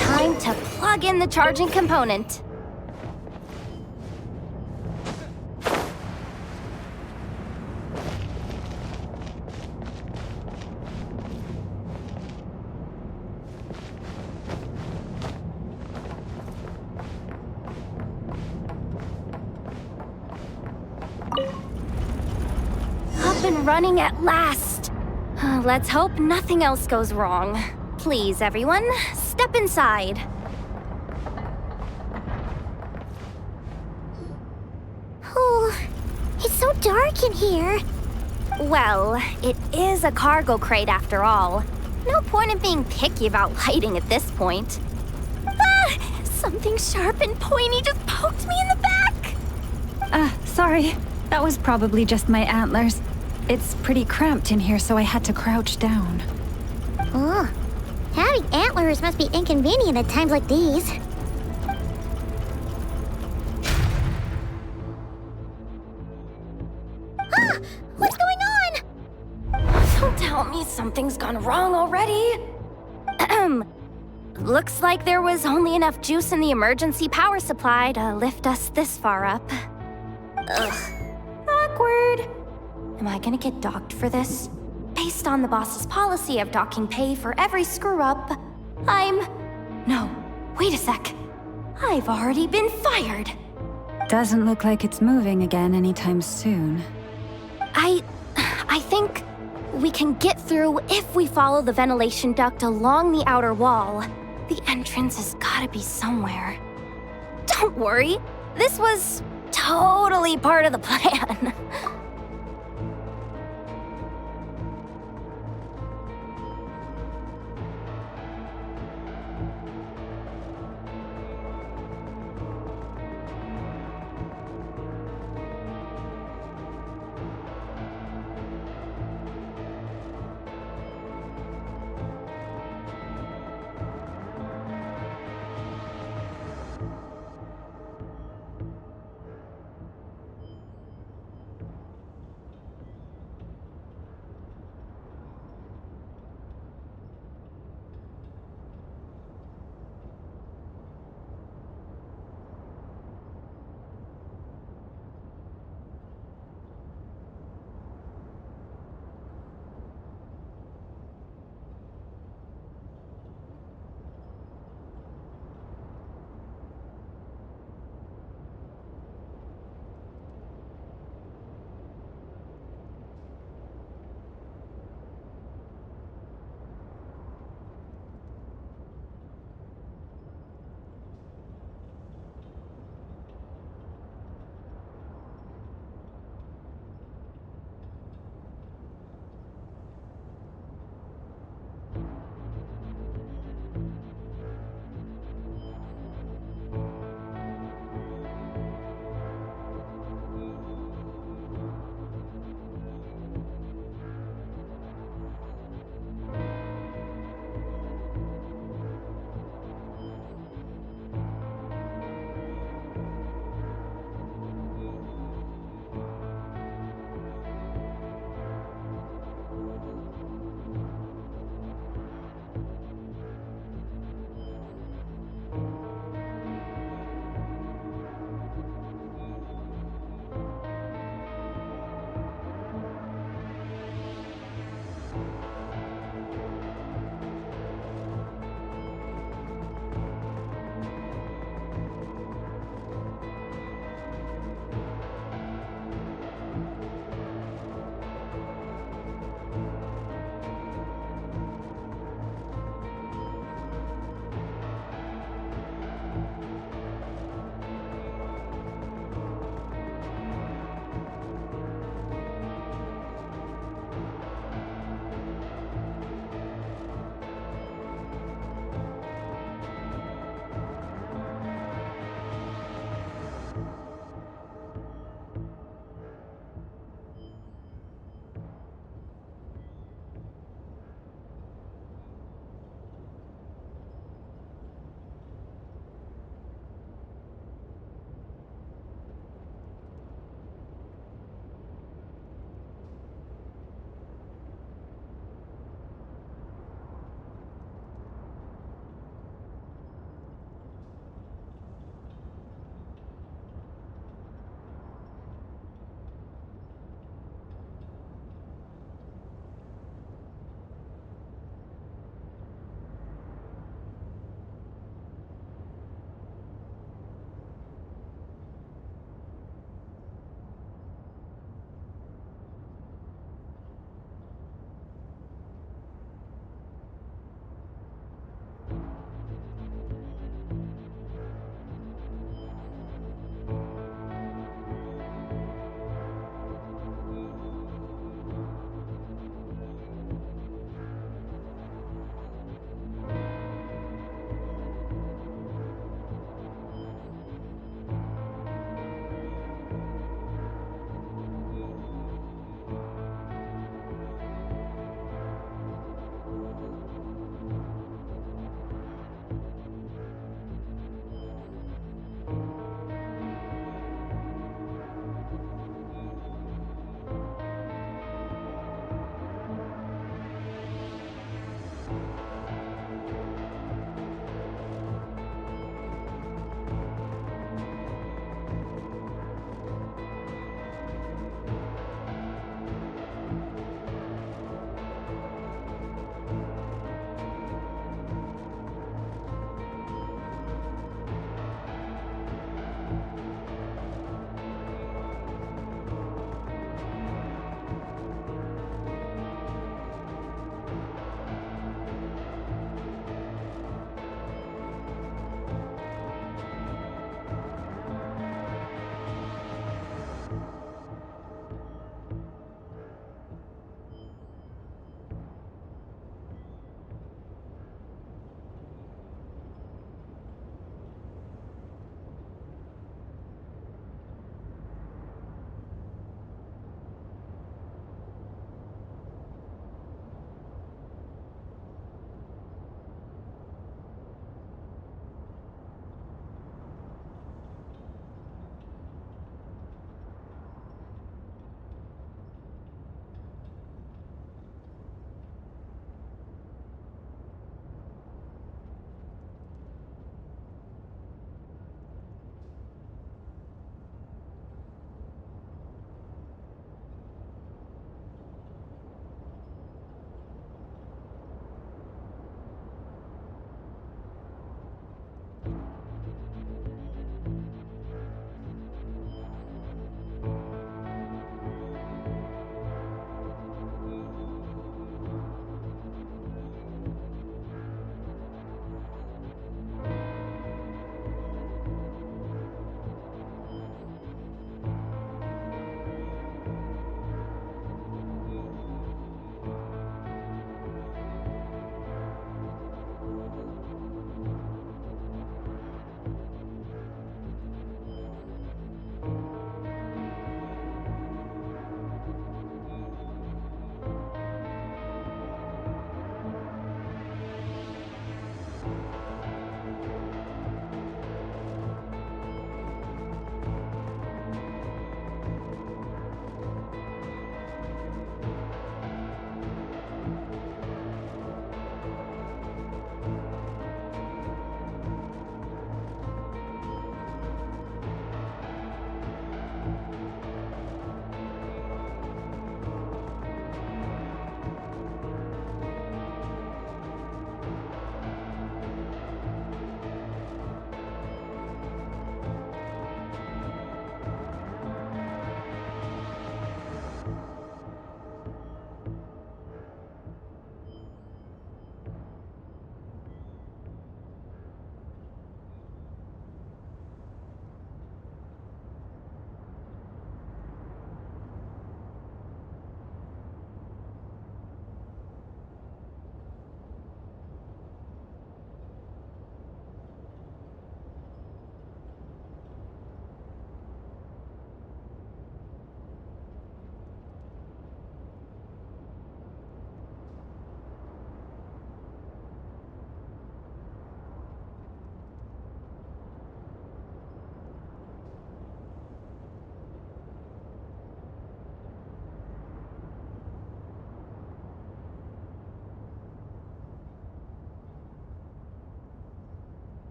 Time to plug in the charging component. Up and running at last. Let's hope nothing else goes wrong. Please, everyone, step inside. Oh, it's so dark in here. Well, it is a cargo crate after all. No point in being picky about lighting at this point. Ah! Something sharp and pointy just poked me in the back! Sorry. That was probably just my antlers. It's pretty cramped in here, so I had to crouch down. Oh, having antlers must be inconvenient at times like these. Ah! What's going on? Don't tell me something's gone wrong already. Ahem. Looks like there was only enough juice in the emergency power supply to lift us this far up. Ugh. Awkward. Am I gonna get docked for this? Based on the boss's policy of docking pay for every screw-up, No, wait a sec. I've already been fired. Doesn't look like it's moving again anytime soon. I think we can get through if we follow the ventilation duct along the outer wall. The entrance has gotta be somewhere. Don't worry, this was totally part of the plan.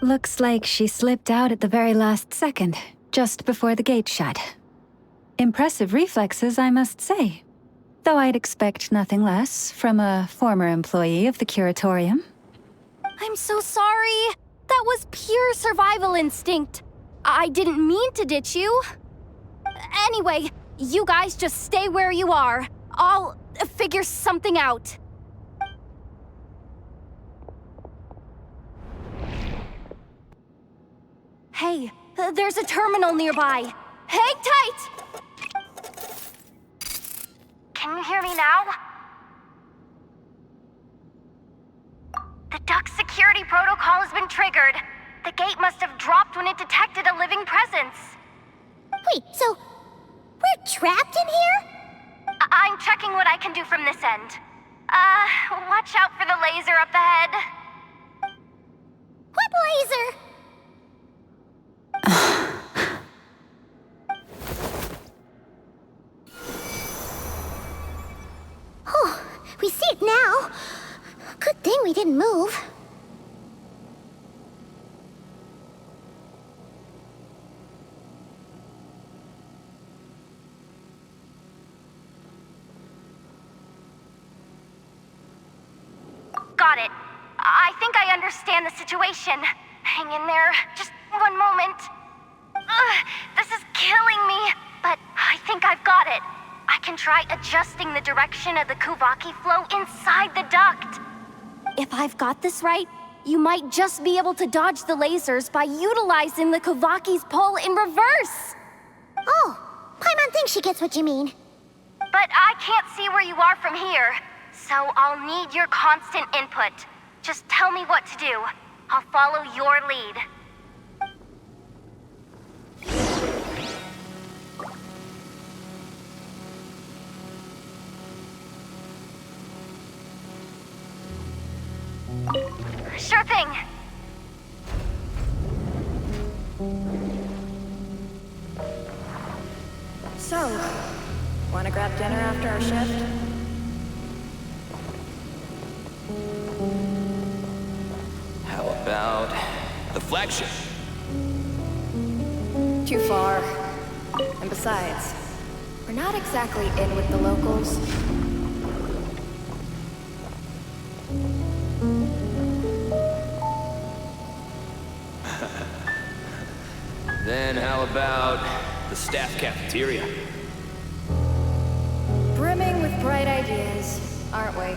Looks like she slipped out at the very last second, just before the gate shut. Impressive reflexes, I must say. Though I'd expect nothing less from a former employee of the Curatorium. I'm so sorry. That was pure survival instinct. I didn't mean to ditch you. Anyway, you guys just stay where you are. I'll figure something out. Hey, there's a terminal nearby. Hang tight! Can you hear me now? The duck security protocol has been triggered. The gate must have dropped when it detected a living presence. Wait, so we're trapped in here? I'm checking what I can do from this end. Watch out for the laser up ahead. What laser? Oh, we see it now. Good thing we didn't move. Got it. I think I understand the situation. Hang in there. Just one moment. This is killing me, but I think I've got it. I can try adjusting the direction of the Kuvaki flow inside the duct. If I've got this right, you might just be able to dodge the lasers by utilizing the Kuvaki's pull in reverse. Oh, Paimon thinks she gets what you mean. But I can't see where you are from here, so I'll need your constant input. Just tell me what to do. I'll follow your lead. Sure thing. So, wanna grab dinner after our shift? How about the flagship? Too far. And besides, we're not exactly in with the locals. Then how about the staff cafeteria? Brimming with bright ideas, aren't we?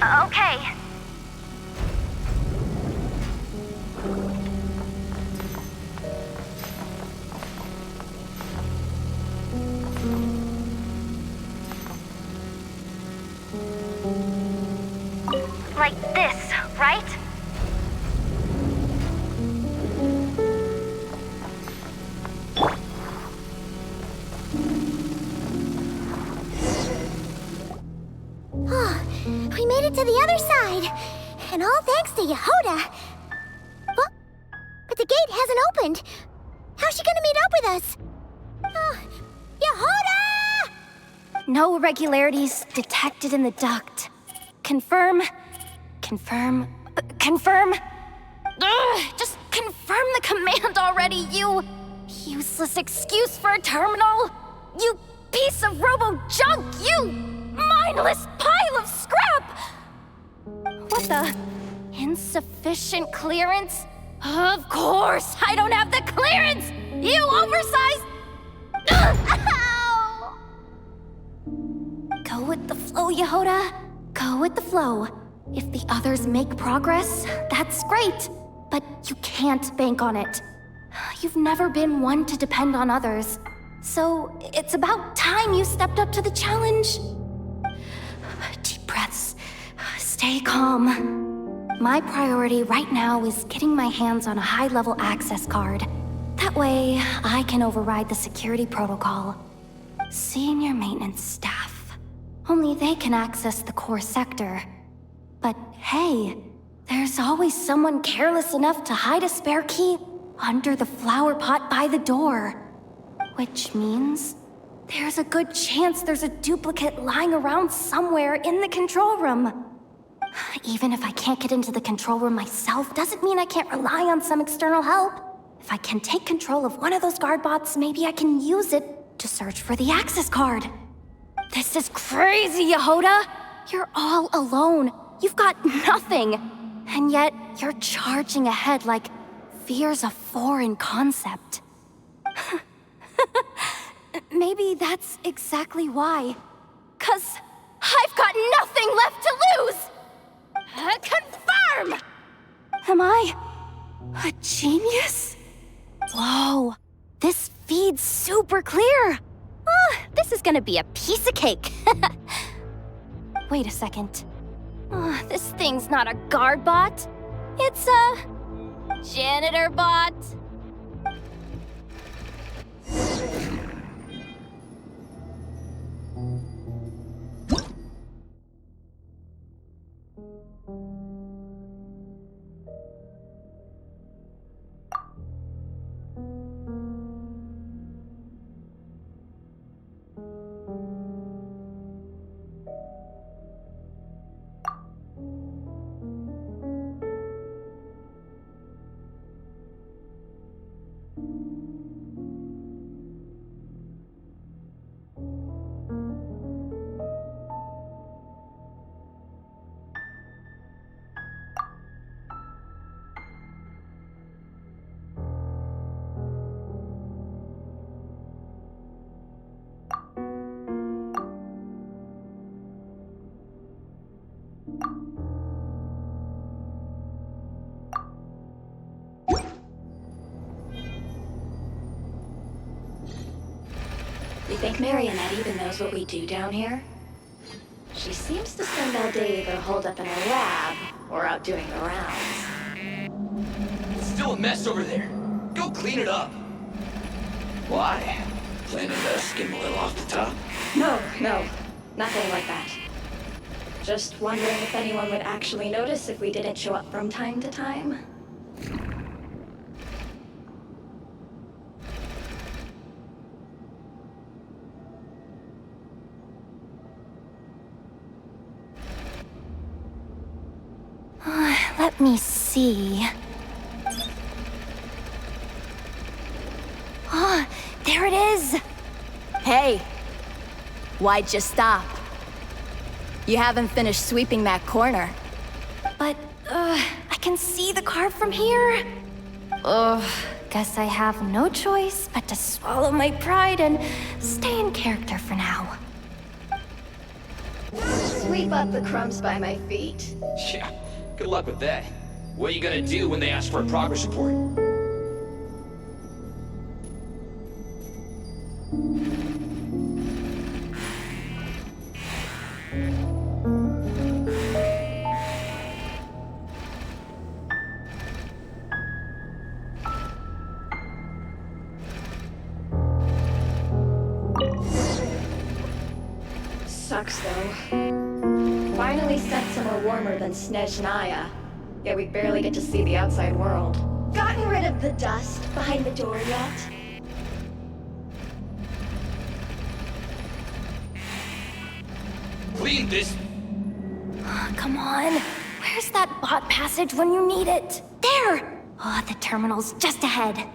Okay. Like this, right? We made it to the other side. And all thanks to Yehoda. Well, but the gate hasn't opened. How's she gonna meet up with us? Yehoda! No irregularities detected in the duct. Confirm. Confirm. Confirm. Just confirm the command already, you useless excuse for a terminal. You piece of robo-junk, you mindless pile of scrap! What the? Insufficient clearance? Of course, I don't have the clearance! You oversized... Ow! Go with the flow, Yehoda. Go with the flow. If the others make progress, that's great. But you can't bank on it. You've never been one to depend on others. So it's about time you stepped up to the challenge. Deep breaths. Stay calm. My priority right now is getting my hands on a high-level access card. That way, I can override the security protocol. Senior maintenance staff. Only they can access the core sector. But hey, there's always someone careless enough to hide a spare key under the flower pot by the door. Which means there's a good chance there's a duplicate lying around somewhere in the control room. Even if I can't get into the control room myself, doesn't mean I can't rely on some external help. If I can take control of one of those guard bots, maybe I can use it to search for the access card. This is crazy, Yehoda! You're all alone. You've got nothing. And yet, you're charging ahead like fear's a foreign concept. Maybe that's exactly why. 'Cause I've got nothing left to lose! Confirm! Am I a genius? Whoa, this feed's super clear. This is gonna be a piece of cake. Wait a second. This thing's not a guard bot. It's a janitor bot. You think Marionette even knows what we do down here? She seems to spend all day either holed up in her lab or out doing the rounds. It's still a mess over there. Go clean it up. Why? Planning to skim a little off the top? No, nothing like that. Just wondering if anyone would actually notice if we didn't show up from time to time. Let me see. There it is! Hey! Why'd you stop? You haven't finished sweeping that corner. But, I can see the card from here. Guess I have no choice but to swallow my pride and stay in character for now. Sweep up the crumbs by my feet. Yeah, good luck with that. What are you gonna do when they ask for a progress report? Sucks though. Finally sent somewhere warmer than Snezhnaya. Yet we barely get to see the outside world. Gotten rid of the dust behind the door yet? Clean this. Come on. Where's that bot passage when you need it? There! The terminal's just ahead.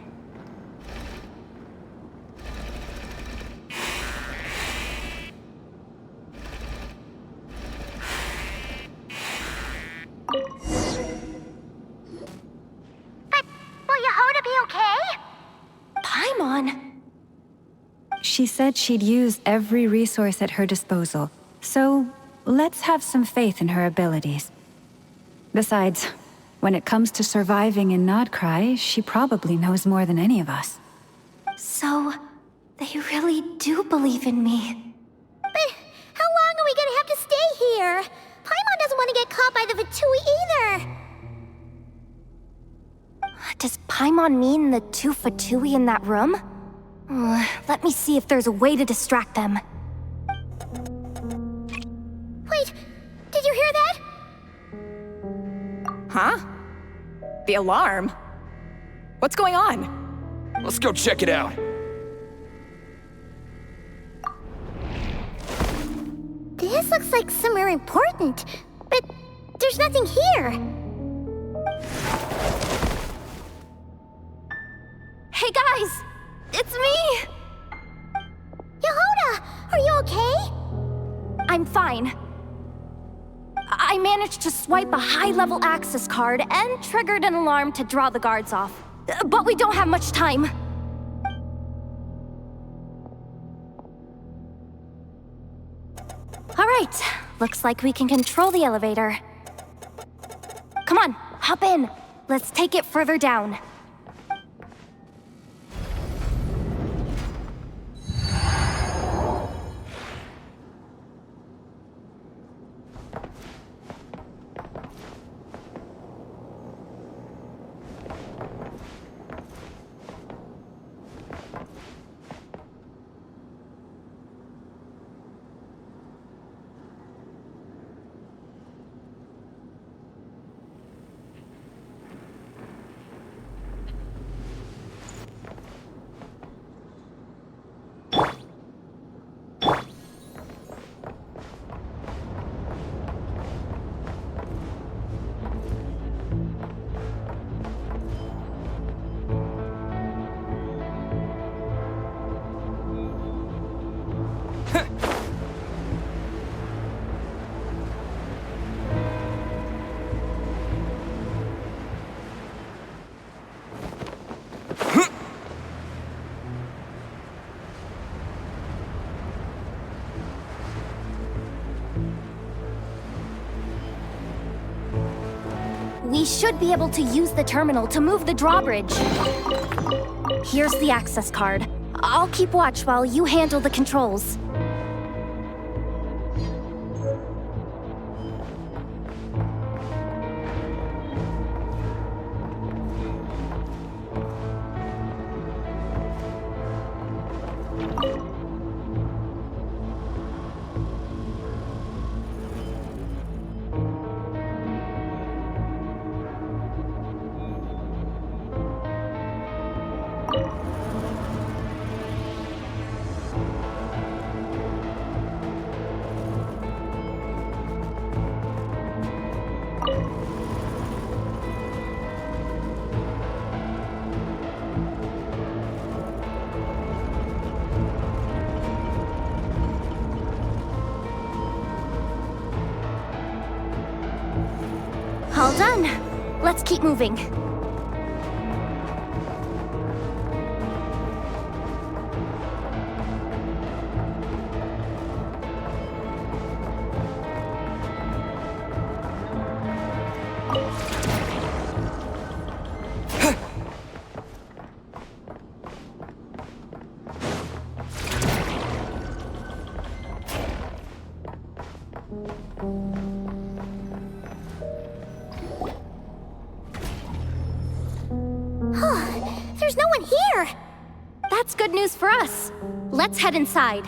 Paimon? She said she'd use every resource at her disposal, so let's have some faith in her abilities. Besides, when it comes to surviving in Nod Krai, she probably knows more than any of us. So, they really do believe in me. But how long are we gonna have to stay here? Paimon doesn't want to get caught by the Fatui either. Does Paimon mean the two Fatui in that room? Let me see if there's a way to distract them. Wait, did you hear that? Huh? The alarm? What's going on? Let's go check it out. This looks like somewhere important, but there's nothing here. Hey guys! It's me! Yehuda, are you okay? I'm fine. I managed to swipe a high-level access card and triggered an alarm to draw the guards off. But we don't have much time. All right, looks like we can control the elevator. Come on, hop in. Let's take it further down. We should be able to use the terminal to move the drawbridge. Here's the access card. I'll keep watch while you handle the controls. All done. Let's keep moving. There's no one here! That's good news for us. Let's head inside.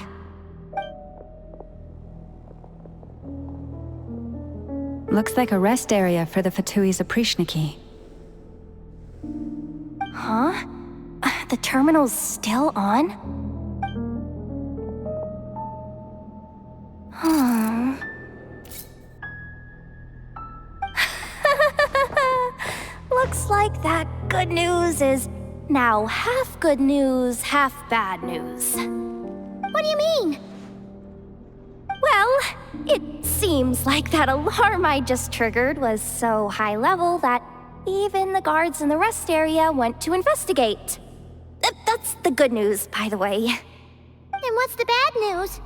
Looks like a rest area for the Fatui's Oprishniki. Huh? The terminal's still on? Hmm. Looks like that good news is now half good news, half bad news. What do you mean? Well, it seems like that alarm I just triggered was so high level that even the guards in the rest area went to investigate. That's That's the good news, by the way. And what's the bad news?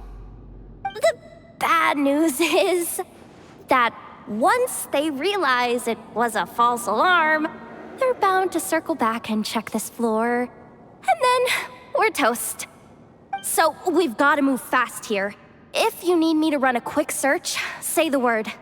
The bad news is that once they realize it was a false alarm, they're bound to circle back and check this floor. And then we're toast. So we've got to move fast here. If you need me to run a quick search, say the word.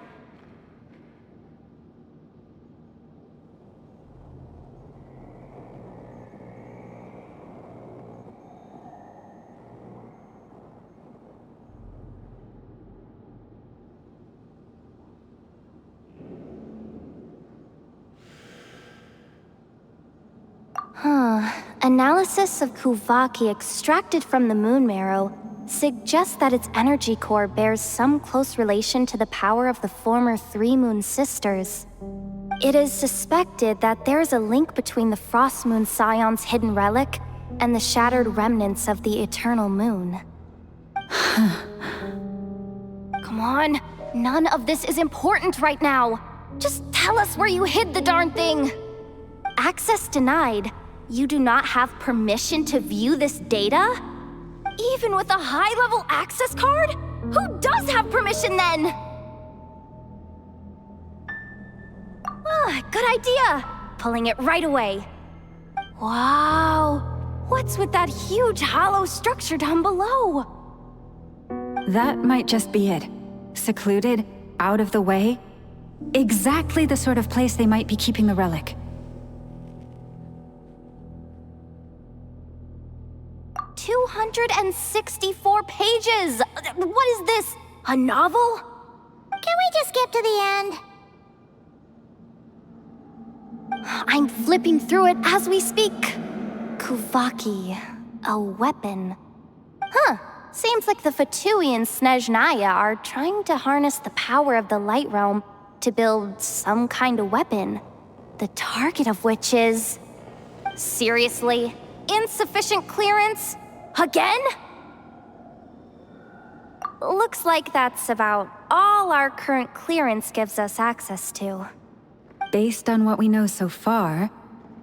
Analysis of Kuvaki extracted from the moon marrow suggests that its energy core bears some close relation to the power of the former Three Moon Sisters. It is suspected that there is a link between the Frost Moon Scion's hidden relic and the shattered remnants of the Eternal Moon. Come on, none of this is important right now. Just tell us where you hid the darn thing. Access denied. You do not have permission to view this data? Even with a high-level access card? Who does have permission then? Good idea. Pulling it right away. Wow. What's with that huge hollow structure down below? That might just be it. Secluded, out of the way. Exactly the sort of place they might be keeping the relic. 264 pages! What is this? A novel? Can we just skip to the end? I'm flipping through it as we speak. Kuvaki, a weapon. Seems like the Fatui and Snezhnaya are trying to harness the power of the Light Realm to build some kind of weapon. The target of which is... Seriously? Insufficient clearance? Again? Looks like that's about all our current clearance gives us access to. Based on what we know so far,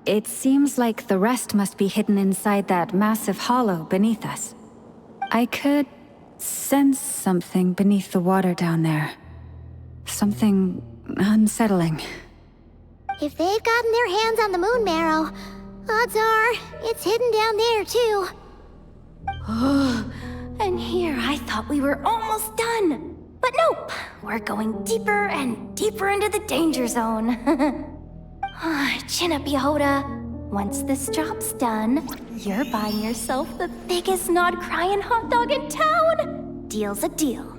it seems like the rest must be hidden inside that massive hollow beneath us. I could sense something beneath the water down there. Something unsettling. If they've gotten their hands on the moon marrow, odds are it's hidden down there too. And here I thought we were almost done. But nope, we're going deeper and deeper into the danger zone. Chin up, Yehoda. Once this job's done, you're buying yourself the biggest Nod Krai hot dog in town. Deal's a deal.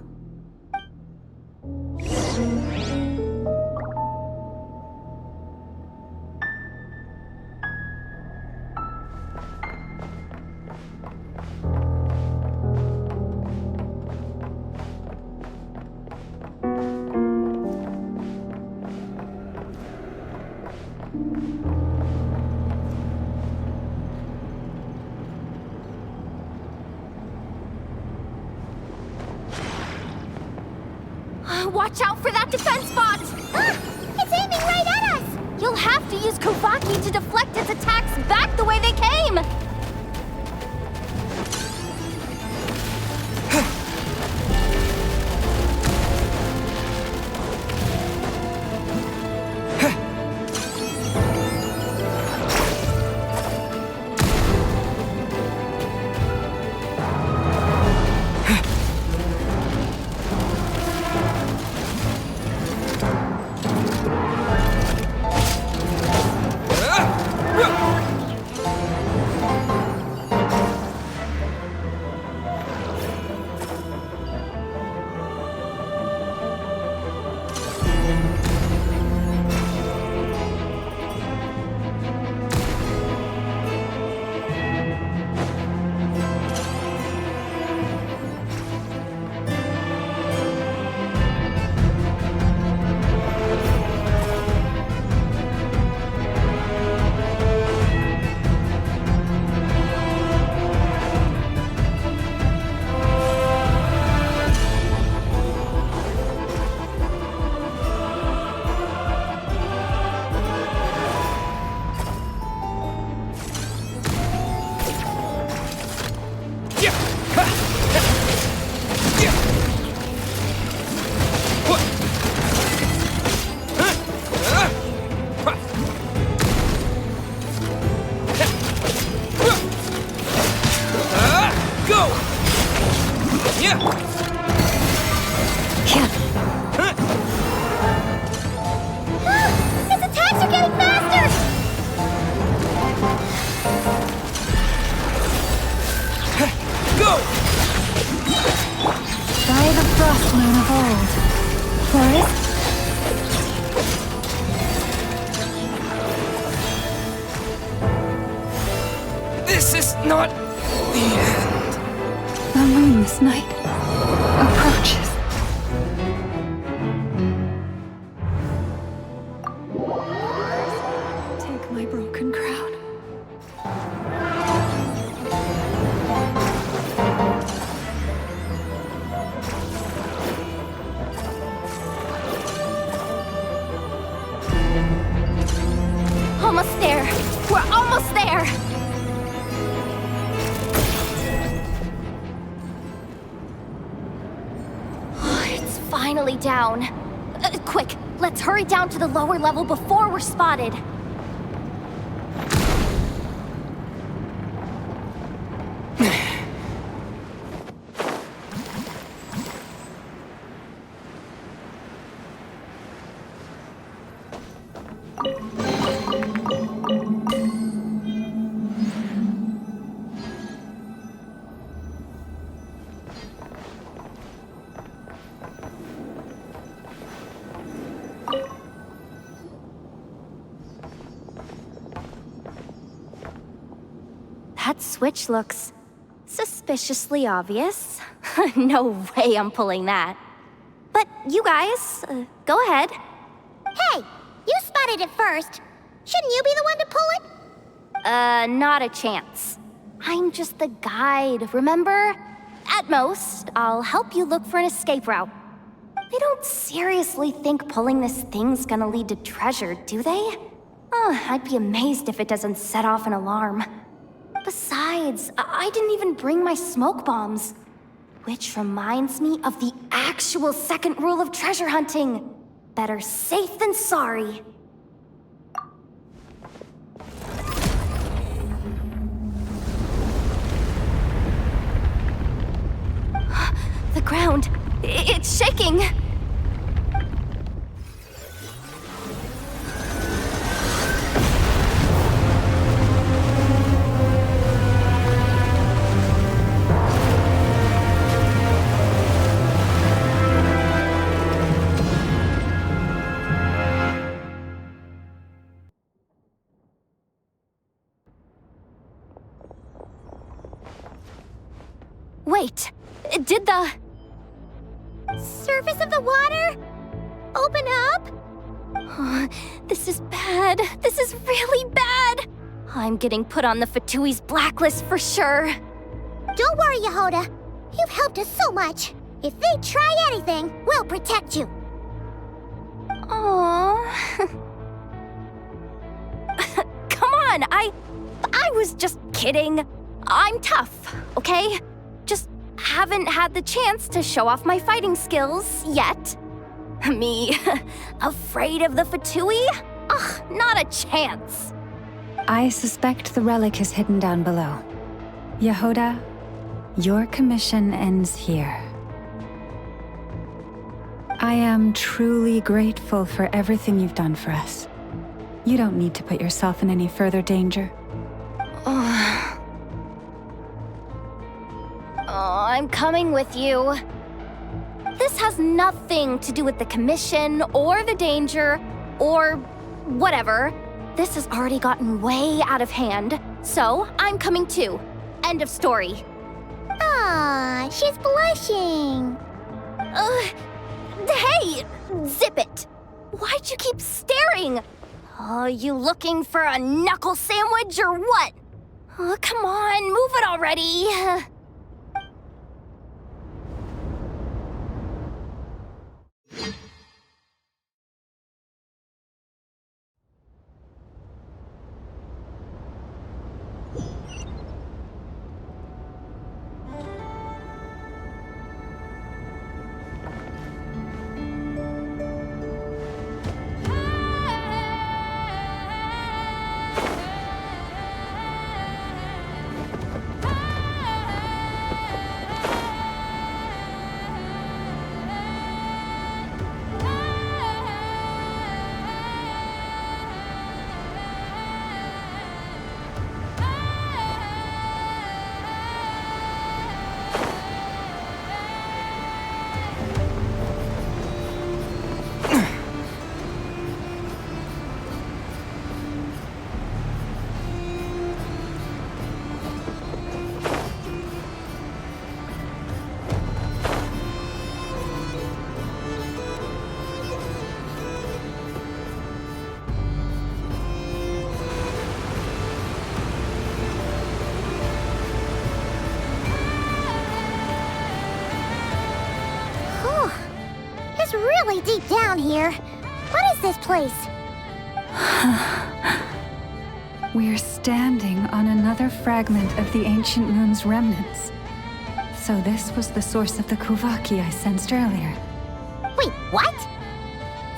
Watch out for that defense bot! It's aiming right at us! You'll have to use Kuvaki to deflect its attacks back the way they came! frost moon of old. Forest? This is not the end. The moonless night approaches. Take my broken crown. Almost there. We're almost there. It's finally down. Quick, let's hurry down to the lower level before we're spotted. That switch looks suspiciously obvious. No way I'm pulling that. But you guys, go ahead. Hey, you spotted it first. Shouldn't you be the one to pull it? Not a chance. I'm just the guide, remember? At most, I'll help you look for an escape route. They don't seriously think pulling this thing's gonna lead to treasure, do they? I'd be amazed if it doesn't set off an alarm. Besides, I didn't even bring my smoke bombs. Which reminds me of the actual second rule of treasure hunting. Better safe than sorry. The ground, it's shaking. Wait, did the surface of the water open up? This is bad. This is really bad. I'm getting put on the Fatui's blacklist for sure. Don't worry, Yehoda. You've helped us so much. If they try anything, we'll protect you. Aww. Come on, I was just kidding. I'm tough, okay? Just haven't had the chance to show off my fighting skills yet. Me, afraid of the Fatui? Ugh, not a chance. I suspect the relic is hidden down below. Yehoda, your commission ends here. I am truly grateful for everything you've done for us. You don't need to put yourself in any further danger. I'm coming with you. This has nothing to do with the commission or the danger or whatever. This has already gotten way out of hand, so I'm coming too. End of story. Aw, she's blushing. Hey! Zip it! Why'd you keep staring? You looking for a knuckle sandwich or what? Come on, move it already. probably deep down here. What is this place? We're standing on another fragment of the ancient moon's remnants. So this was the source of the Kuvaki I sensed earlier. Wait, what?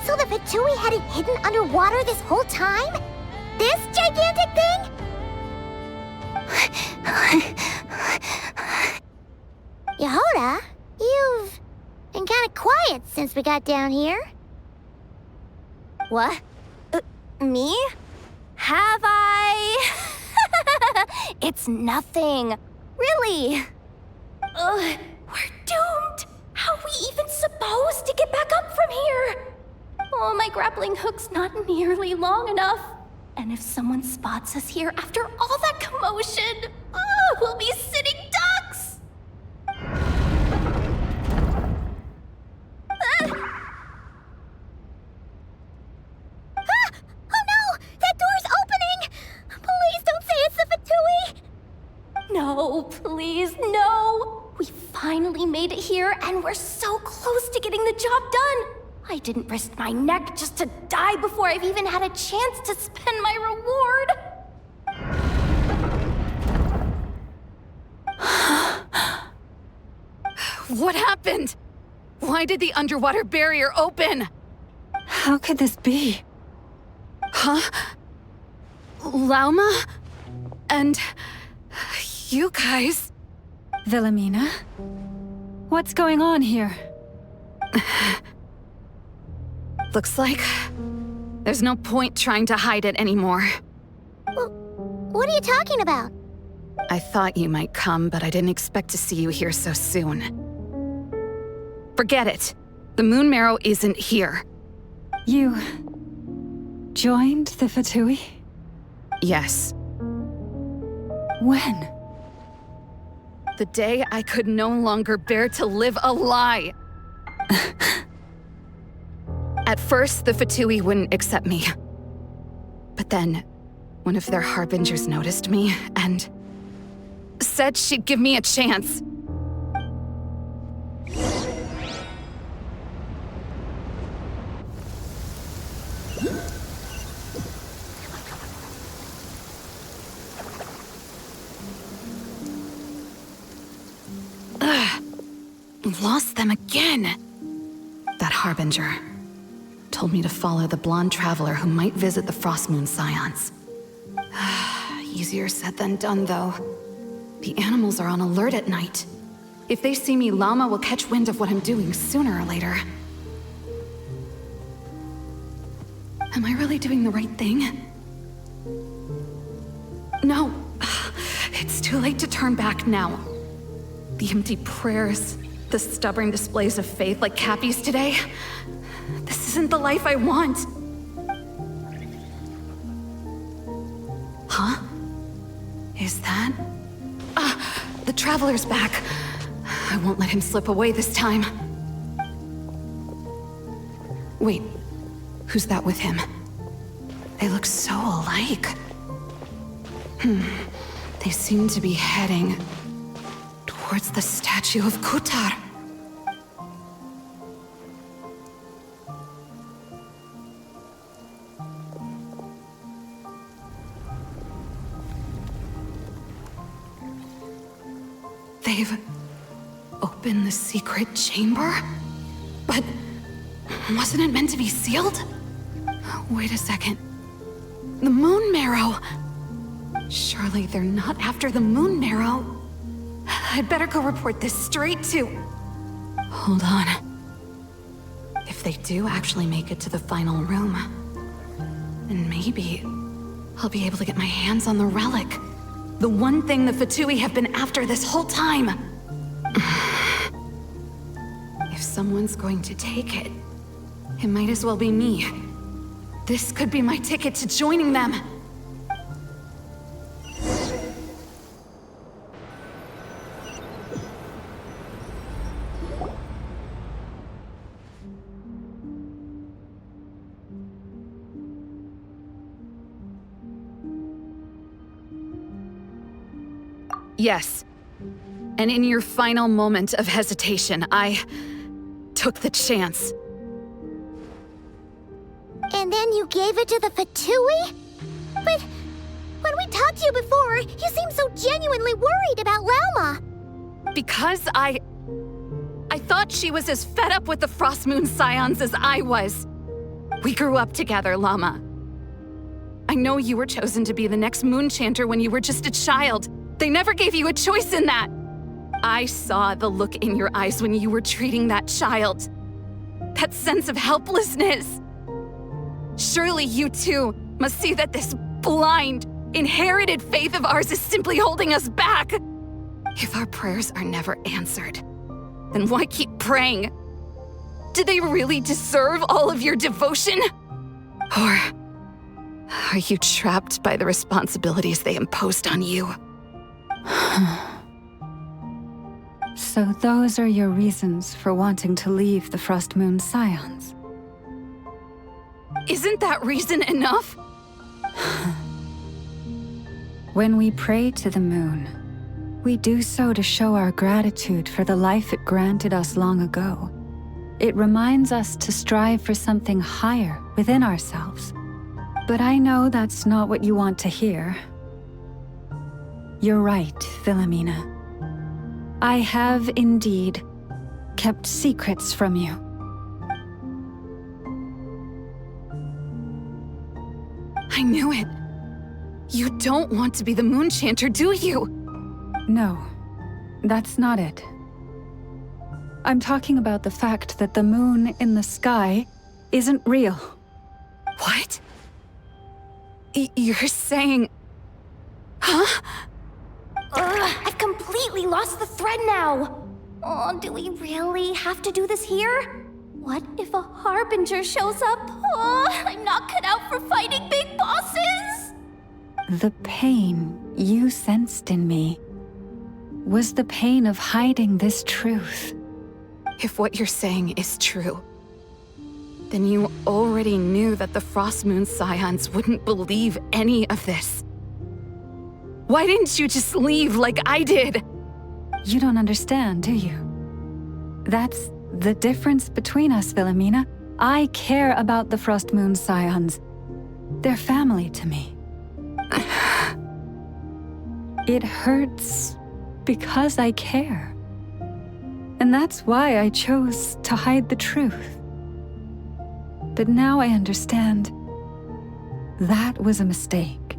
So the Fatui had it hidden underwater this whole time? This gigantic thing? Yehoda, you've been kind of quiet since we got down here. What? Me? Have I? It's nothing. Really. We're doomed. How are we even supposed to get back up from here? Oh, my grappling hook's not nearly long enough. And if someone spots us here after all that commotion, we'll be sitting ducks! Oh no! That door's opening! Please don't say it's the Fatui! No, please, no! We finally made it here, and we're so close to getting the job done! I didn't risk my neck just to die before I've even had a chance to spend my reward! What happened? Why did the underwater barrier open? How could this be? Huh? Lauma? And... you guys... Wilhelmina? What's going on here? Looks like... there's no point trying to hide it anymore. What are you talking about? I thought you might come, but I didn't expect to see you here so soon. Forget it. The Moon Marrow isn't here. You... joined the Fatui? Yes. When? The day I could no longer bear to live a lie. At first, the Fatui wouldn't accept me. But then, one of their harbingers noticed me and said she'd give me a chance. Lost them again. That harbinger told me to follow the blonde traveler who might visit the Frostmoon Scions. Easier said than done, though. The animals are on alert at night. If they see me, Llama will catch wind of what I'm doing sooner or later. Am I really doing the right thing? No. It's too late to turn back now. The empty prayers, the stubborn displays of faith like Cappy's today. This isn't the life I want. Huh? Is that... the Traveler's back. I won't let him slip away this time. Wait, who's that with him? They look so alike. They seem to be heading towards the statue of Kutar. They've opened the secret chamber? But wasn't it meant to be sealed? Wait a second. The Moon Marrow! Surely they're not after the Moon Marrow. I'd better go report this straight to... Hold on. If they do actually make it to the final room, then maybe I'll be able to get my hands on the relic. The one thing the Fatui have been after this whole time. If someone's going to take it, it might as well be me. This could be my ticket to joining them. Yes. And in your final moment of hesitation, I took the chance. gave it to the Fatui? But when we talked to you before, you seemed so genuinely worried about Lauma. Because I thought she was as fed up with the Frost Moon Scions as I was. We grew up together, Llama. I know you were chosen to be the next Moon Chanter when you were just a child. They never gave you a choice in that. I saw the look in your eyes when you were treating that child. That sense of helplessness. Surely you too must see that this blind, inherited faith of ours is simply holding us back. If our prayers are never answered, then why keep praying? Do they really deserve all of your devotion? Or are you trapped by the responsibilities they imposed on you? So those are your reasons for wanting to leave the Frost Moon Scions? Isn't that reason enough? When we pray to the moon, we do so to show our gratitude for the life it granted us long ago. It reminds us to strive for something higher within ourselves. But I know that's not what you want to hear. You're right, Philomena. I have indeed kept secrets from you. I knew it. You don't want to be the Moon Chanter, do you? No, that's not it. I'm talking about the fact that the moon in the sky isn't real. What? You're saying... Huh? I've completely lost the thread now. Oh, do we really have to do this here? What if a Harbinger shows up? Oh, I'm not cut out for fighting big bosses! The pain you sensed in me was the pain of hiding this truth. If what you're saying is true, then you already knew that the Frost Moon Scions wouldn't believe any of this. Why didn't you just leave like I did? You don't understand, do you? That's the difference between us, Philomena. I care about the Frost Moon Scions. They're family to me. It hurts because I care. And that's why I chose to hide the truth. But now I understand. That was a mistake.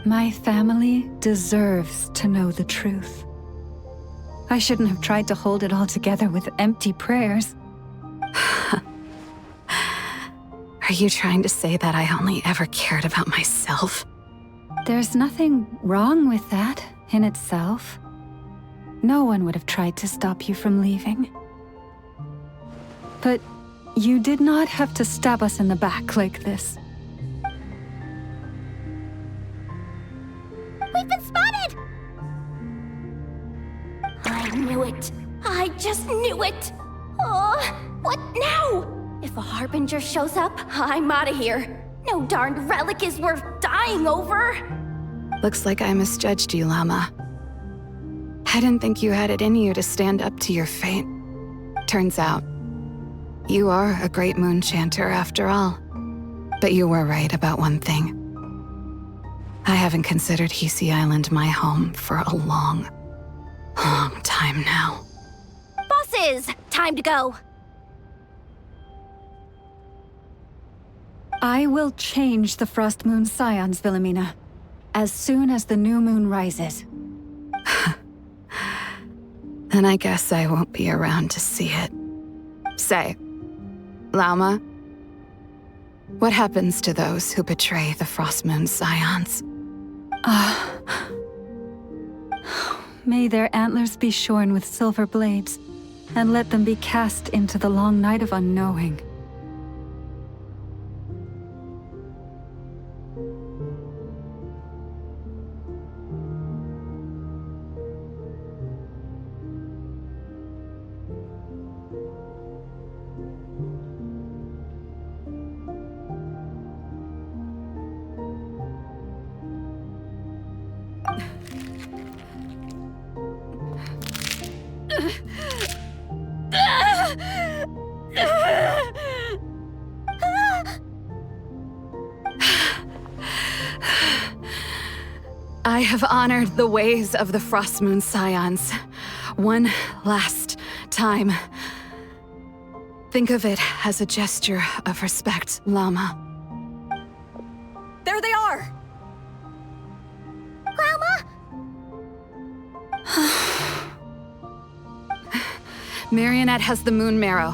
My family deserves to know the truth. I shouldn't have tried to hold it all together with empty prayers. Are you trying to say that I only ever cared about myself? There's nothing wrong with that in itself. No one would have tried to stop you from leaving. But you did not have to stab us in the back like this. We've been spotted! I knew it. I just knew it. Oh, what now? If a Harbinger shows up, I'm out of here. No darned relic is worth dying over. Looks like I misjudged you, Llama. I didn't think you had it in you to stand up to your fate. Turns out, you are a great Moon Chanter after all. But you were right about one thing. I haven't considered Hisi Island my home for a long time now. Bosses, time to go. I will change the Frost Moon Scions, Philomena, as soon as the new moon rises. Then I guess I won't be around to see it. Say, Lauma, what happens to those who betray the Frost Moon Scions? May their antlers be shorn with silver blades, and let them be cast into the long night of unknowing. have honored the ways of the Frost Moon Scions. One last time. Think of it as a gesture of respect, Llama. There they are! Grandma? Marionette has the Moon Marrow.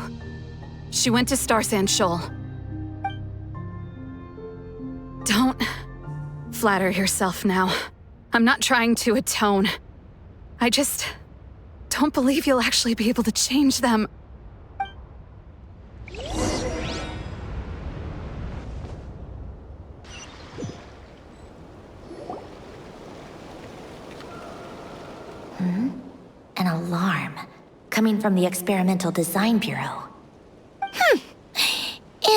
She went to Star Sand Shoal. Don't flatter yourself now. I'm not trying to atone. I just don't believe you'll actually be able to change them. An alarm coming from the Experimental Design Bureau.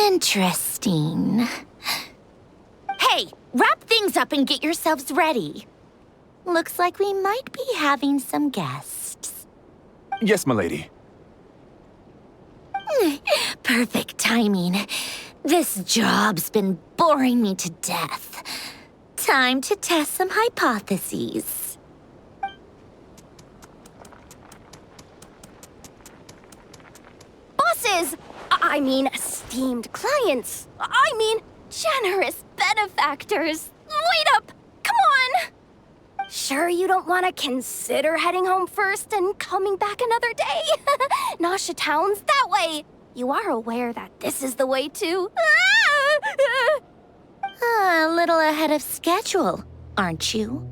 Interesting. Hey, wrap things up and get yourselves ready. Looks like we might be having some guests. Yes, milady. Perfect timing. This job's been boring me to death. Time to test some hypotheses. Bosses! I mean, esteemed clients. I mean, generous benefactors. Wait up! Come on! Sure you don't want to consider heading home first and coming back another day? Nasha Town's that way. You are aware that this is the way to... A little ahead of schedule, aren't you?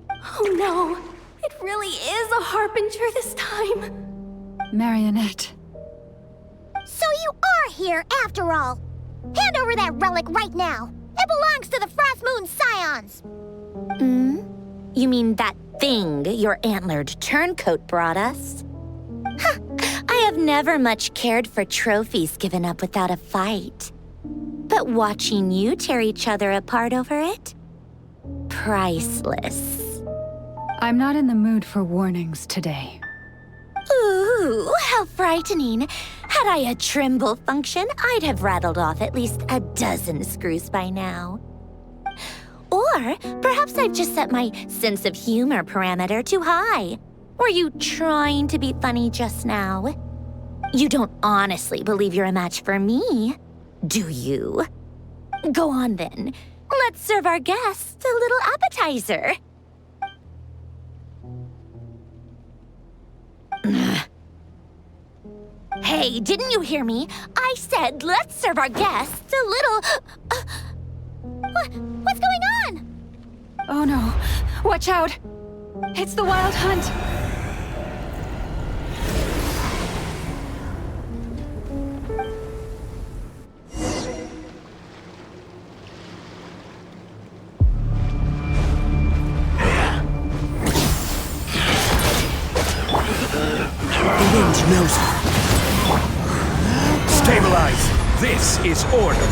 Oh no, it really is a harbinger this time. Marionette. So you are here after all. Hand over that relic right now. It belongs to the Frost Moon Scions. You mean that thing your antlered turncoat brought us? I have never much cared for trophies given up without a fight. But watching you tear each other apart over it? Priceless. I'm not in the mood for warnings today. Ooh, how frightening. Had I a Trimble function, I'd have rattled off at least a dozen screws by now. Or perhaps I've just set my sense of humor parameter too high. Were you trying to be funny just now? You don't honestly believe you're a match for me, do you? Go on then. Let's serve our guests a little appetizer. Hey, didn't you hear me? I said let's serve our guests a little... What's going on? Oh no, watch out! It's the Wild Hunt! The wind knows her. Stabilize! This is order!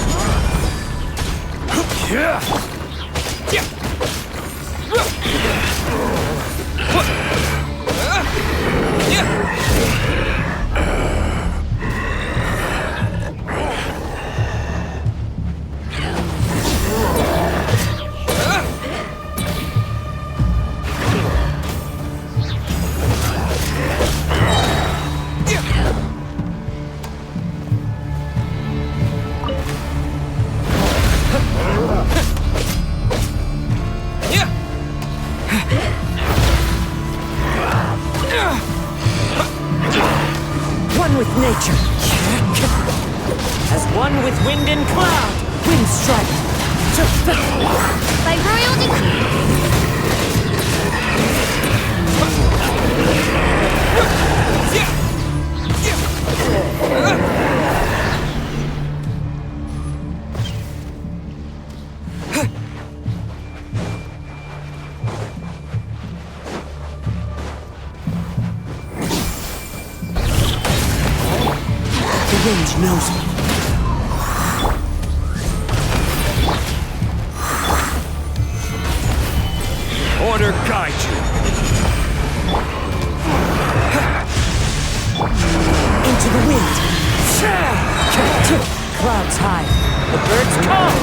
One with nature, as one with wind and cloud. Wind strike. By royal The wind knows me. Order guide you. Into the wind. Clouds high. The birds come.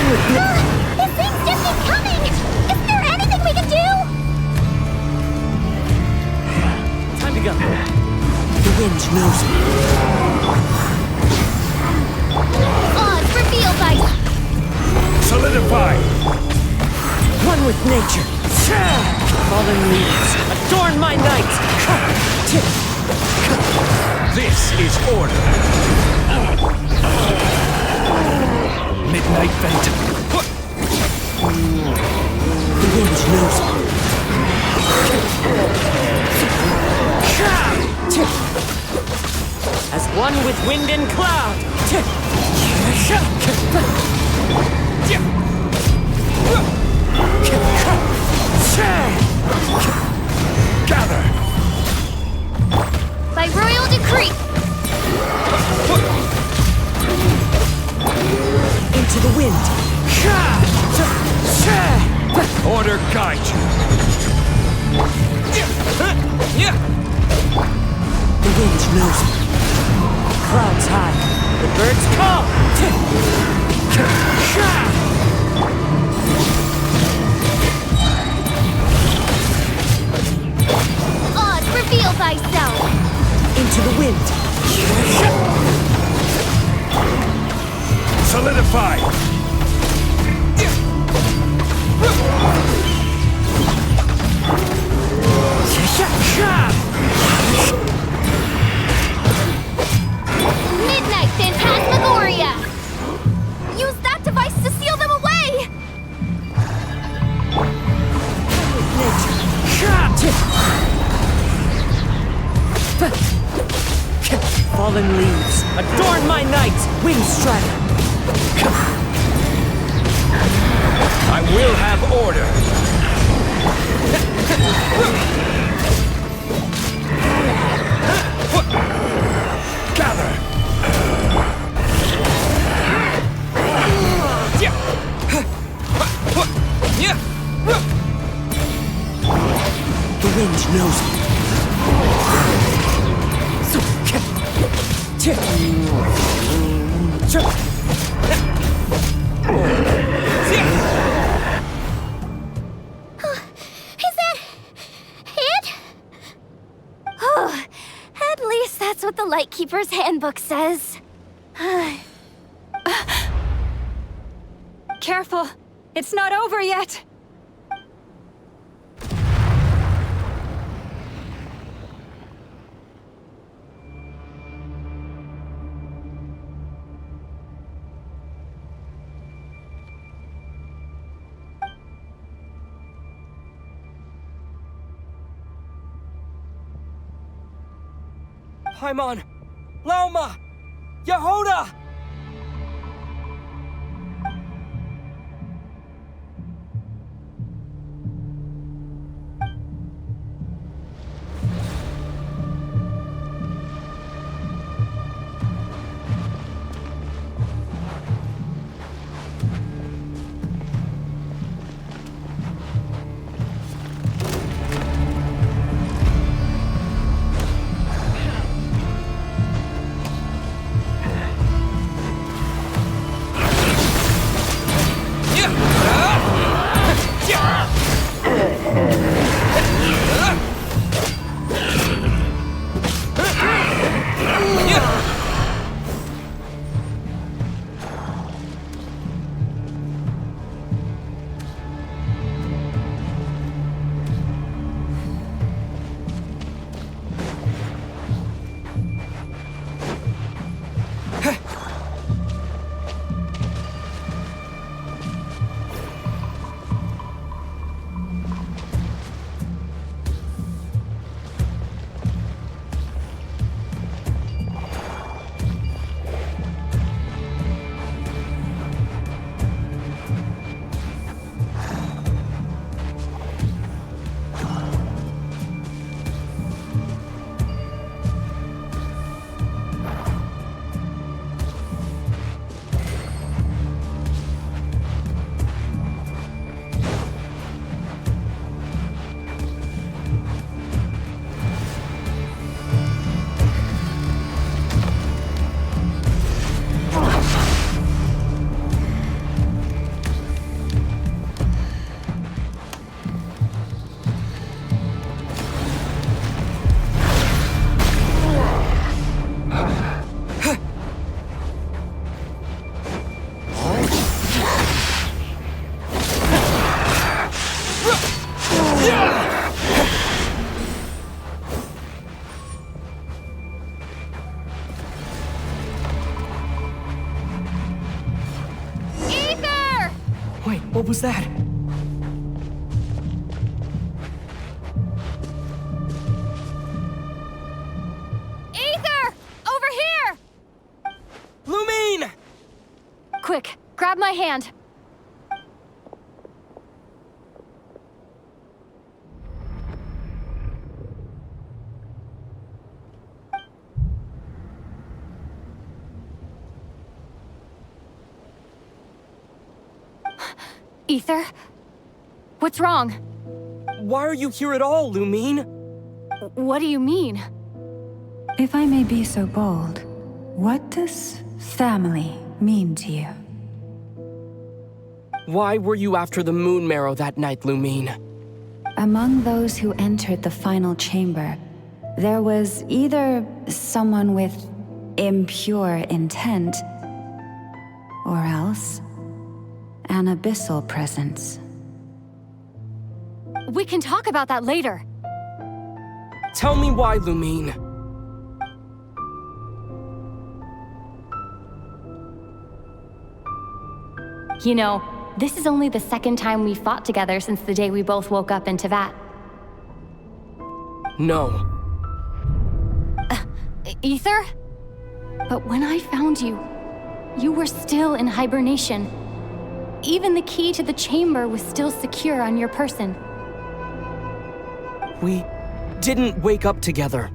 These things just keep coming! Is there anything we can do? Time to go. The wind knows me. Odds reveal by Solidify! One with nature. Fallen leaves, adorn my night! This is order. Midnight Phantom. The wind knows me. As one with wind and cloud. Gather! by royal decree. Into the wind. Order guide you. The wind knows me. Clouds high. The birds call. Odds reveal thyself. Into the wind. Solidify. Midnight Phantasmagoria. Use that device to seal them away. Fallen leaves, adorn my night, wing strider. I will have order. Gather. The wind knows me. Is that it? Oh, at least that's what the Lightkeeper's Handbook says. Careful! It's not over yet! Paimon! Lauma! Yehoda! Wait, what was that? Ether! Over here! Lumine! Quick, grab my hand. Ether? What's wrong? Why are you here at all, Lumine? What do you mean? If I may be so bold, what does family mean to you? Why were you after the moon marrow that night, Lumine? Among those who entered the final chamber, there was either someone with impure intent, or else an abyssal presence. We can talk about that later. Tell me why, Lumine. You know, this is only the second time we fought together since the day we both woke up in Tevat. No. Ether? But when I found you, you were still in hibernation. Even the key to the chamber was still secure on your person. We didn't wake up together.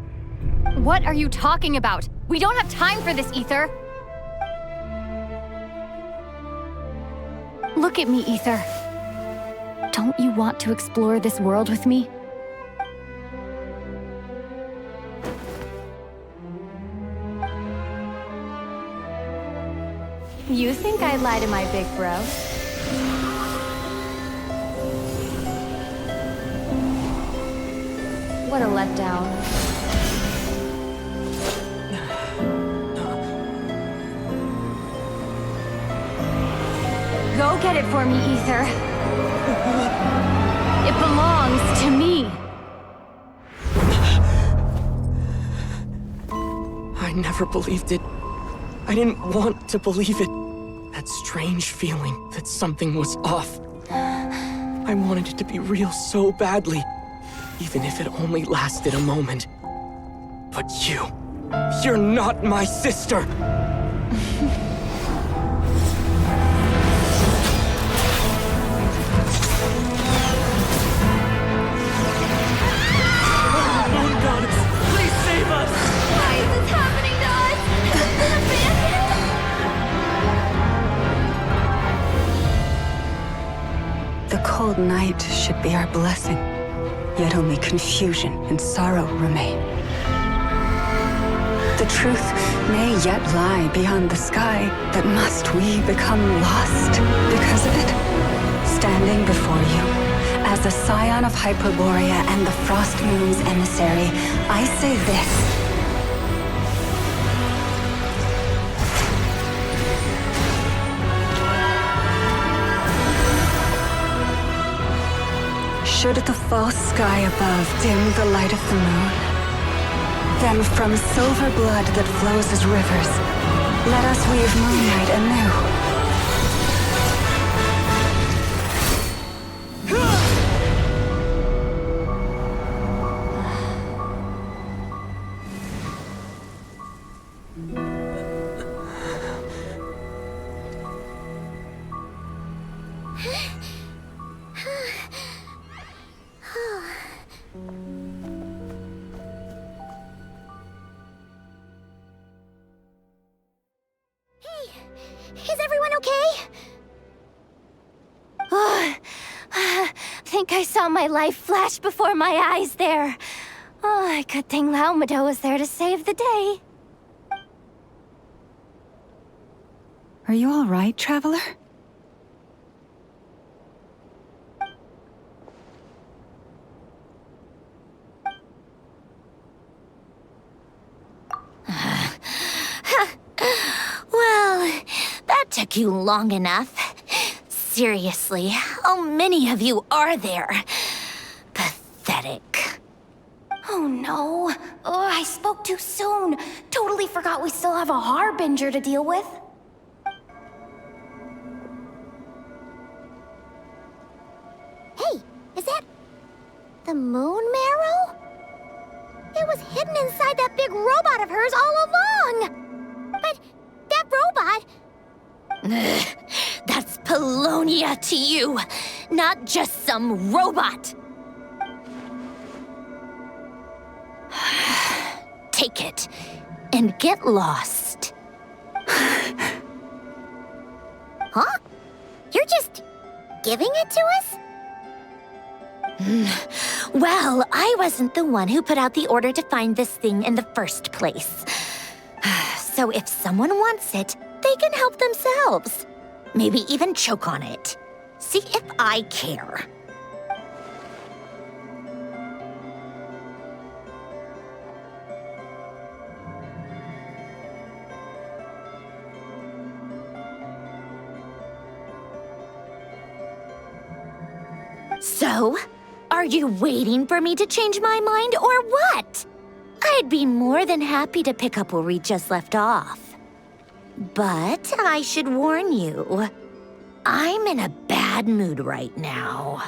What are you talking about? We don't have time for this, Ether. Look at me, Ether. Don't you want to explore this world with me? You think I'd lie to my big bro? What a letdown. Go get it for me, Ether. It belongs to me. I never believed it. I didn't want to believe it. That strange feeling that something was off. I wanted it to be real so badly, even if it only lasted a moment. But you're not my sister! Moon goddess, please save us! Why is this happening to us? The cold night should be our blessing, yet only confusion and sorrow remain. The truth may yet lie beyond the sky, but must we become lost because of it? Standing before you, as a scion of Hyperborea and the Frost Moon's emissary, I say this. Should the false sky above dim the light of the moon, then from silver blood that flows as rivers, let us weave moonlight anew. Is everyone okay? Think I saw my life flash before my eyes there. Oh, good thing Laumado was there to save the day. Are you all right, traveler? Well, that took you long enough. Seriously, how many of you are there? Pathetic. Oh no. Oh, I spoke too soon. Totally forgot we still have a Harbinger to deal with. The moon marrow? It was hidden inside that big robot of hers all along! But that robot... That's Polonia to you, not just some robot. Take it and get lost. Huh? You're just giving it to us? Well, I wasn't the one who put out the order to find this thing in the first place. So if someone wants it, they can help themselves. Maybe even choke on it. See if I care. So, are you waiting for me to change my mind or what? I'd be more than happy to pick up where we just left off. But I should warn you, I'm in a bad mood right now.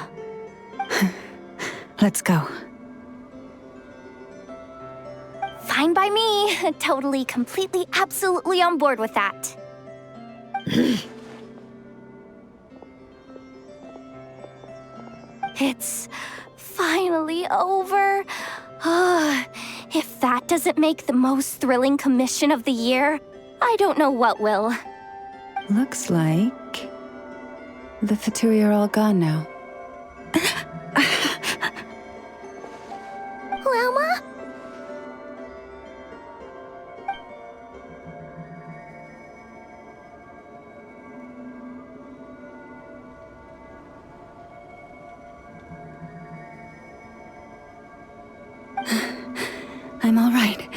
Let's go. Fine by me. Totally, completely, absolutely on board with that. It's finally over. If that doesn't make the most thrilling commission of the year, I don't know what will. Looks like the Fatui are all gone now. Llama? I'm all right.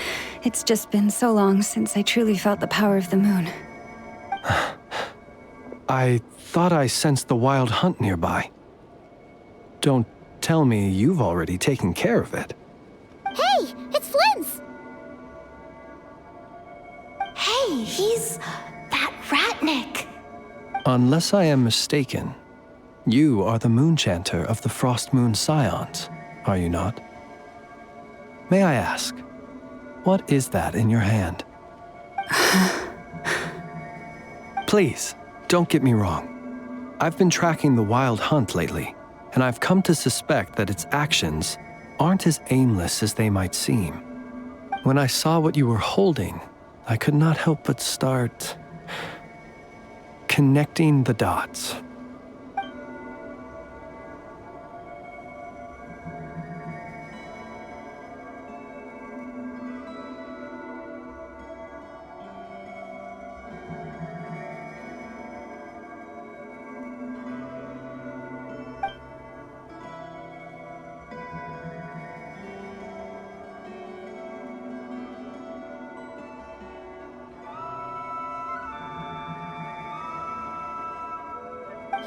It's just been so long since I truly felt the power of the moon. I thought I sensed the wild hunt nearby. Don't tell me you've already taken care of it. Hey, it's Flint's! Hey, he's that Ratnik. Unless I am mistaken, you are the moon chanter of the Frost Moon Scions, are you not? May I ask, what is that in your hand? Please, don't get me wrong. I've been tracking the wild hunt lately, and I've come to suspect that its actions aren't as aimless as they might seem. When I saw what you were holding, I could not help but start connecting the dots.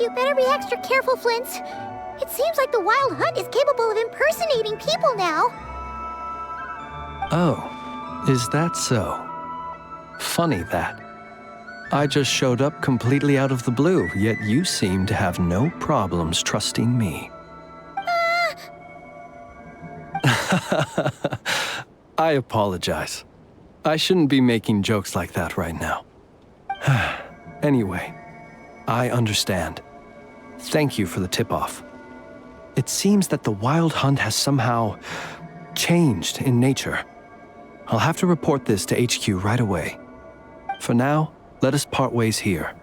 You better be extra careful, Flint. It seems like the Wild Hunt is capable of impersonating people now. Oh, is that so? Funny that. I just showed up completely out of the blue, yet you seem to have no problems trusting me. I apologize. I shouldn't be making jokes like that right now. Anyway, I understand. Thank you for the tip-off. It seems that the Wild Hunt has somehow changed in nature. I'll have to report this to HQ right away. For now, let us part ways here.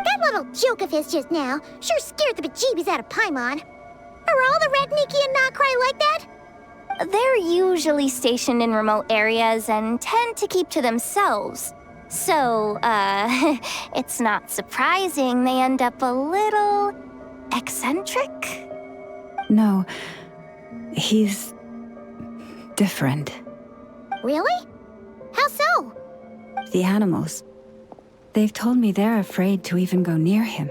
That little joke of his just now sure scared the bejeebies out of Paimon. Are all the Ratniki and Nod Krai like that? They're usually stationed in remote areas and tend to keep to themselves. So, it's not surprising they end up a little eccentric? No, he's different. Really? How so? the animals. They've told me they're afraid to even go near him.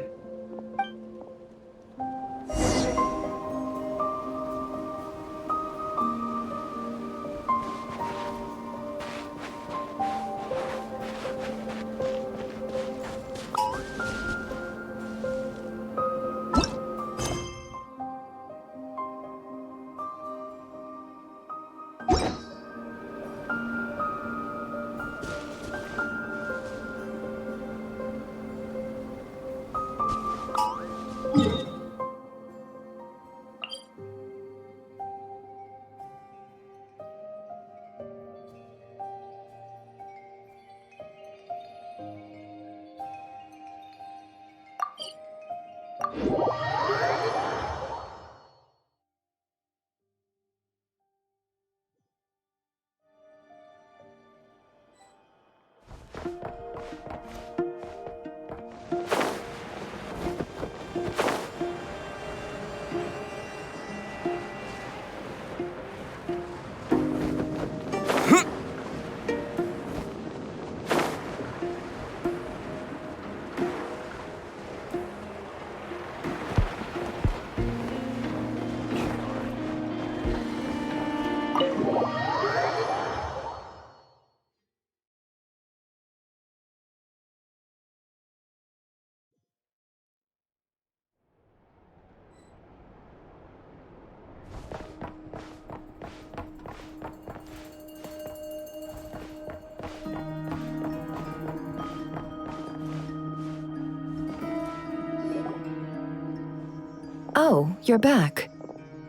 Oh, you're back.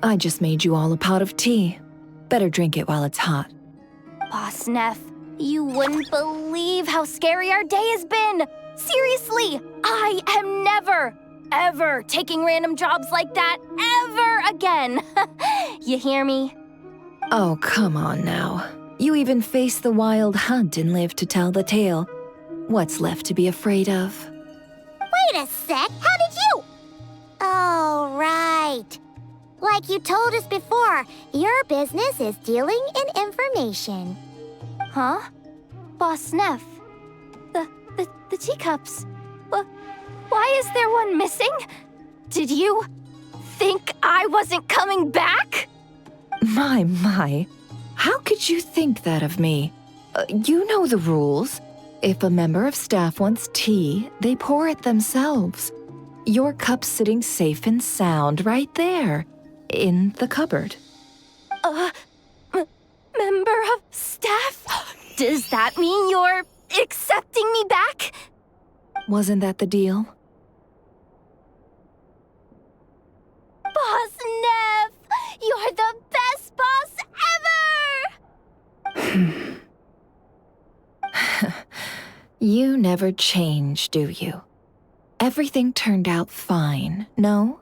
I just made you all a pot of tea. Better drink it while it's hot. Boss Neff, you wouldn't believe how scary our day has been! Seriously, I am never, ever taking random jobs like that ever again! You hear me? Oh, come on now. You even faced the wild hunt and lived to tell the tale. What's left to be afraid of? Wait a sec, how did you? Oh, right. Like you told us before, your business is dealing in information. Huh? Boss Neff, the teacups. Why is there one missing? Did you think I wasn't coming back? My. How could you think that of me? You know the rules. If a member of staff wants tea, they pour it themselves. Your cup's sitting safe and sound right there, in the cupboard. Member of staff? Does that mean you're accepting me back? Wasn't that the deal? Boss Neff! You're the best boss ever! You never change, do you? Everything turned out fine, no?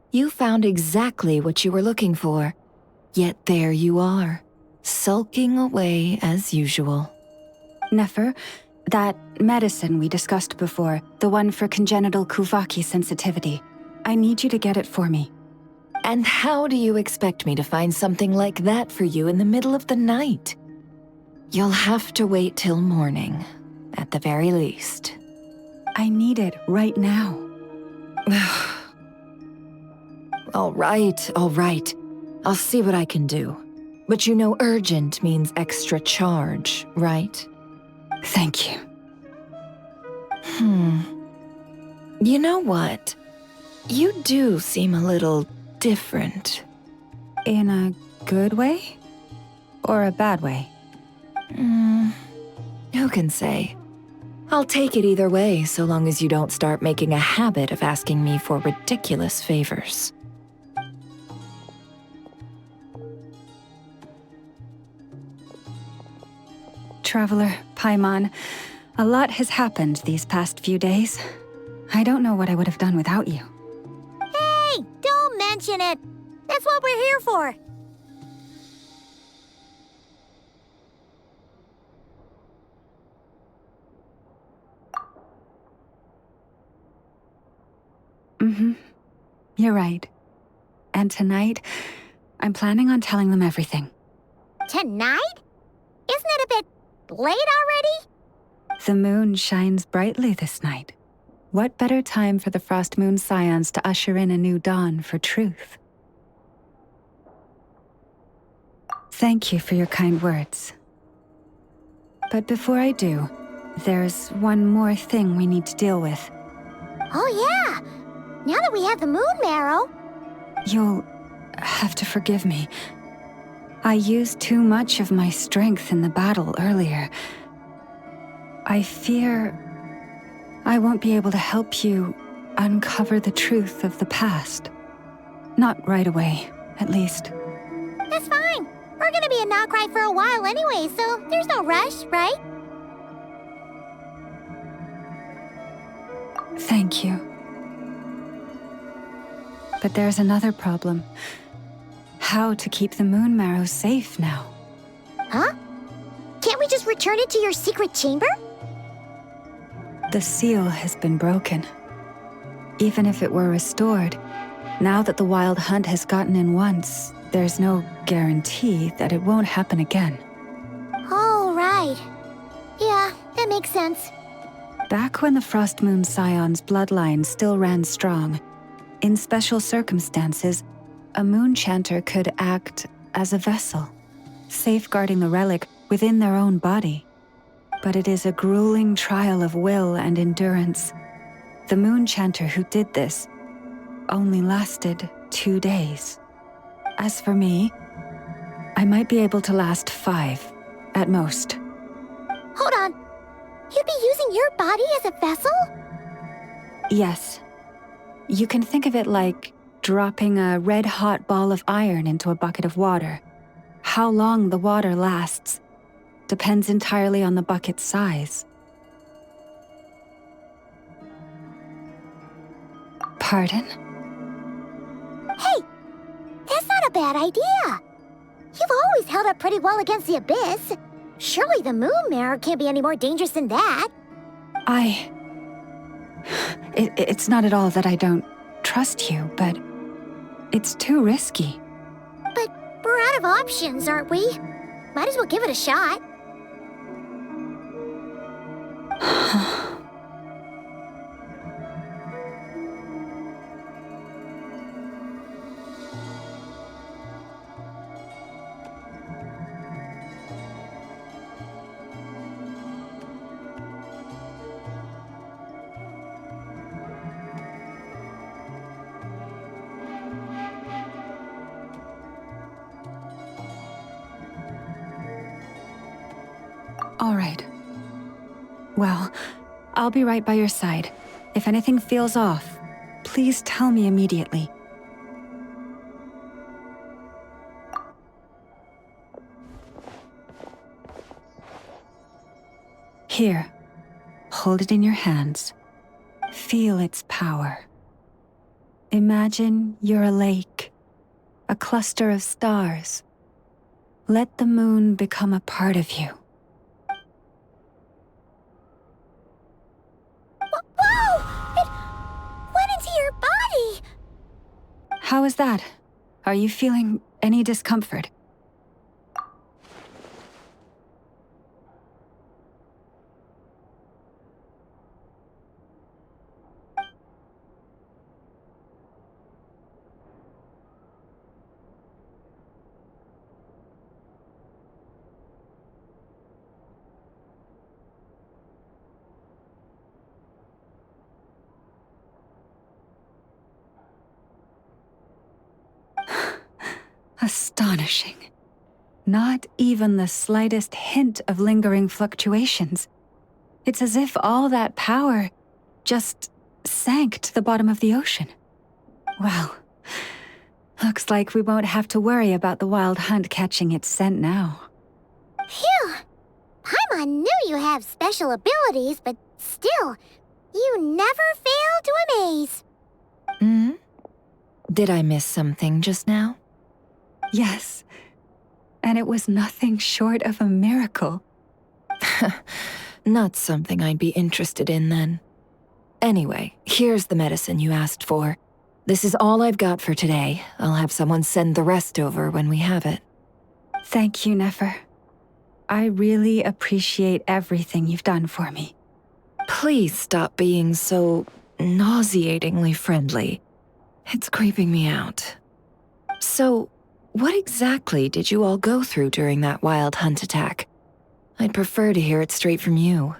You found exactly what you were looking for. Yet there you are, sulking away as usual. Nefer, that medicine we discussed before, the one for congenital Kuvaki sensitivity, I need you to get it for me. And how do you expect me to find something like that for you in the middle of the night? You'll have to wait till morning, at the very least. I need it right now. All right. I'll see what I can do. But you know urgent means extra charge, right? Thank you. You know what? You do seem a little different. In a good way? Or a bad way? Who can say? I'll take it either way, so long as you don't start making a habit of asking me for ridiculous favors. Traveler, Paimon, a lot has happened these past few days. I don't know what I would have done without you. Hey, don't mention it. That's what we're here for. You're right. And tonight, I'm planning on telling them everything. Tonight? Isn't it a bit late already? The moon shines brightly this night. What better time for the Frost Moon Scions to usher in a new dawn for truth? Thank you for your kind words. But before I do, there's one more thing we need to deal with. Oh yeah! Now that we have the moon marrow... You'll have to forgive me. I used too much of my strength in the battle earlier. I fear I won't be able to help you uncover the truth of the past. Not right away, at least. That's fine. We're gonna be in Nod Krai for a while anyway, so there's no rush, right? Thank you. But there's another problem. How to keep the moon marrow safe now? Huh? Can't we just return it to your secret chamber? The seal has been broken. Even if it were restored, now that the wild hunt has gotten in once, there's no guarantee that it won't happen again. Oh, right. Yeah, that makes sense. Back when the Frost Moon Scion's bloodline still ran strong, in special circumstances, a moon chanter could act as a vessel, safeguarding the relic within their own body. But it is a grueling trial of will and endurance. The moon chanter who did this only lasted 2 days. As for me, I might be able to last 5, at most. Hold on. You'd be using your body as a vessel? Yes. You can think of it like dropping a red-hot ball of iron into a bucket of water. How long the water lasts depends entirely on the bucket's size. Pardon? Hey, that's not a bad idea. You've always held up pretty well against the abyss. Surely the moon mirror can't be any more dangerous than that. It's not at all that I don't trust you, but it's too risky. But we're out of options, aren't we? Might as well give it a shot. All right. Well, I'll be right by your side. If anything feels off, please tell me immediately. Here, hold it in your hands. Feel its power. Imagine you're a lake, a cluster of stars. Let the moon become a part of you. Whoa! It went into your body! How is that? Are you feeling any discomfort? Astonishing. Not even the slightest hint of lingering fluctuations. It's as if all that power just sank to the bottom of the ocean. Well, looks like we won't have to worry about the wild hunt catching its scent now. Phew! Paimon knew you have special abilities, but still, you never fail to amaze. Did I miss something just now? Yes, and it was nothing short of a miracle. Not something I'd be interested in then. Anyway, here's the medicine you asked for. This is all I've got for today. I'll have someone send the rest over when we have it. Thank you, Nefer. I really appreciate everything you've done for me. Please stop being so nauseatingly friendly. It's creeping me out. So, what exactly did you all go through during that wild hunt attack? I'd prefer to hear it straight from you.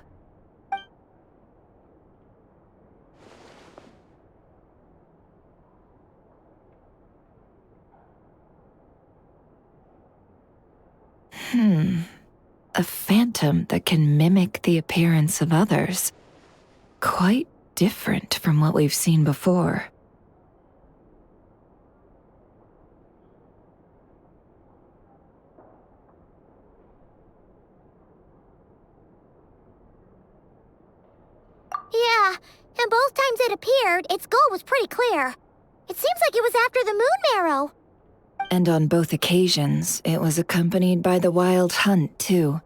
A phantom that can mimic the appearance of others. Quite different from what we've seen before. Yeah, and both times it appeared, its goal was pretty clear. It seems like it was after the moon marrow. And on both occasions, it was accompanied by the wild hunt, too.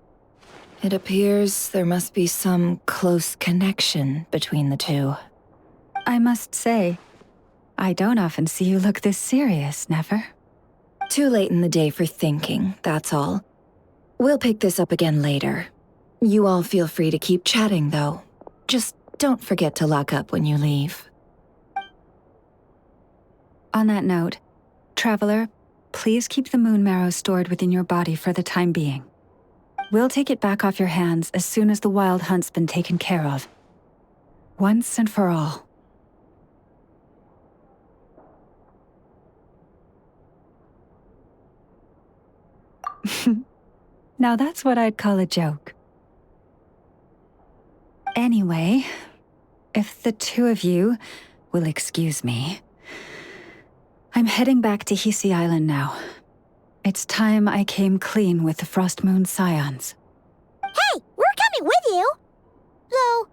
It appears there must be some close connection between the two. I must say, I don't often see you look this serious, Never. Too late in the day for thinking, that's all. We'll pick this up again later. You all feel free to keep chatting, though. Just don't forget to lock up when you leave. On that note, Traveler, please keep the moon marrow stored within your body for the time being. We'll take it back off your hands as soon as the wild hunt's been taken care of. Once and for all. Now that's what I'd call a joke. Anyway, if the two of you will excuse me, I'm heading back to Hisi Island now. It's time I came clean with the Frost Moon Scions. Hey, we're coming with you! Though,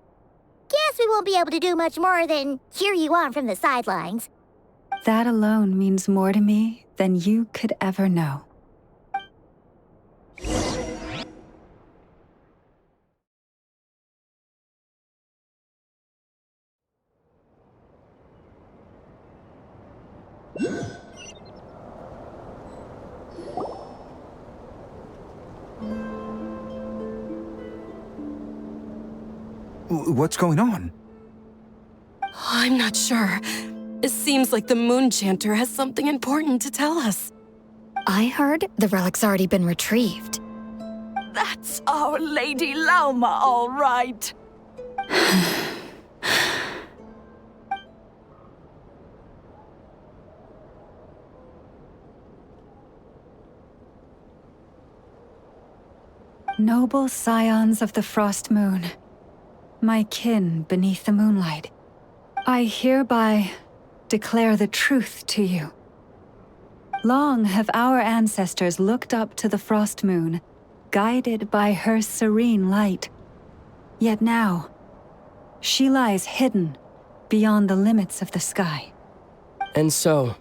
guess we won't be able to do much more than cheer you on from the sidelines. That alone means more to me than you could ever know. What's going on? I'm not sure. It seems like the Moon Chanter has something important to tell us. I heard the relic's already been retrieved. That's our Lady Lauma, all right. Noble scions of the Frost Moon, my kin beneath the moonlight, I hereby declare the truth to you. Long have our ancestors looked up to the Frost Moon, guided by her serene light. Yet now, she lies hidden beyond the limits of the sky. And so,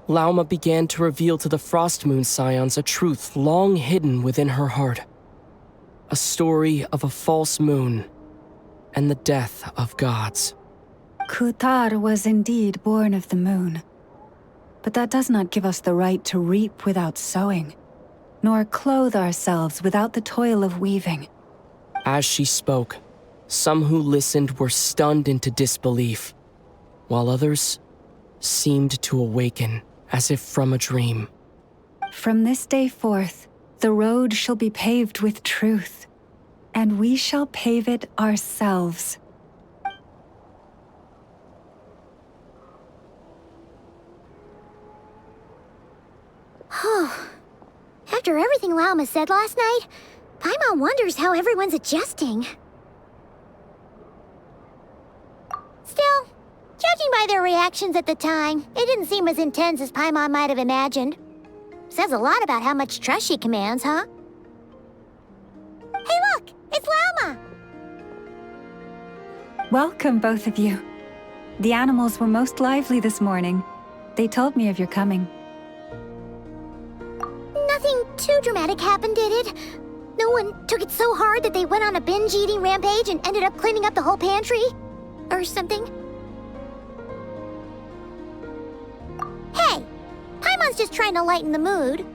Lauma began to reveal to the Frost Moon Scions a truth long hidden within her heart. A story of a false moon and the death of gods. Kutar was indeed born of the moon. But that does not give us the right to reap without sowing, nor clothe ourselves without the toil of weaving. As she spoke, some who listened were stunned into disbelief, while others seemed to awaken as if from a dream. From this day forth, the road shall be paved with truth, and we shall pave it ourselves. After everything Lauma said last night, Paimon wonders how everyone's adjusting. Still, judging by their reactions at the time, it didn't seem as intense as Paimon might have imagined. Says a lot about how much trust she commands, huh? Hey look! It's Lauma! Welcome, both of you. The animals were most lively this morning. They told me of your coming. Nothing too dramatic happened, did it? No one took it so hard that they went on a binge-eating rampage and ended up cleaning up the whole pantry? Or something? Hey! Paimon's just trying to lighten the mood.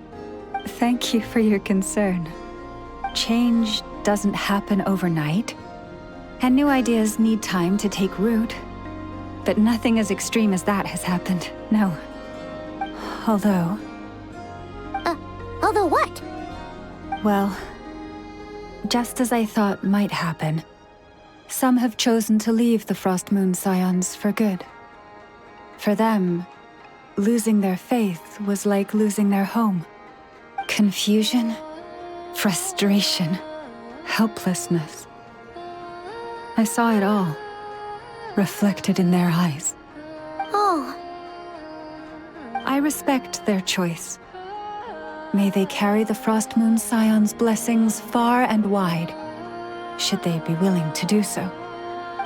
Thank you for your concern. change doesn't happen overnight, and new ideas need time to take root. But nothing as extreme as that has happened, no. Although... Although what? Well, just as I thought might happen, some have chosen to leave the Frost Moon Scions for good. For them, losing their faith was like losing their home. Confusion, frustration, helplessness. I saw it all, reflected in their eyes. Oh. I respect their choice. May they carry the Frost Moon Scion's blessings far and wide, should they be willing to do so.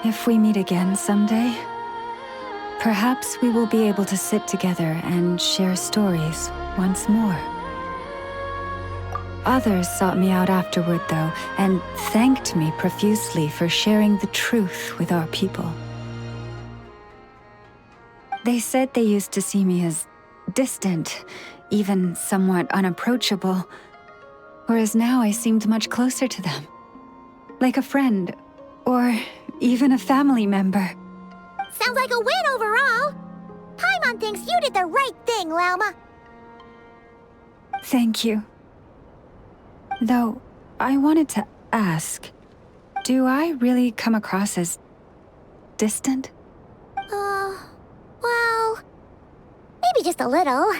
If we meet again someday, perhaps we will be able to sit together and share stories once more. Others sought me out afterward, though, and thanked me profusely for sharing the truth with our people. They said they used to see me as distant, even somewhat unapproachable, whereas now I seemed much closer to them. Like a friend, or even a family member. Sounds like a win overall. Paimon thinks you did the right thing, Lauma. Thank you. Though, I wanted to ask, do I really come across as distant? Well, maybe just a little.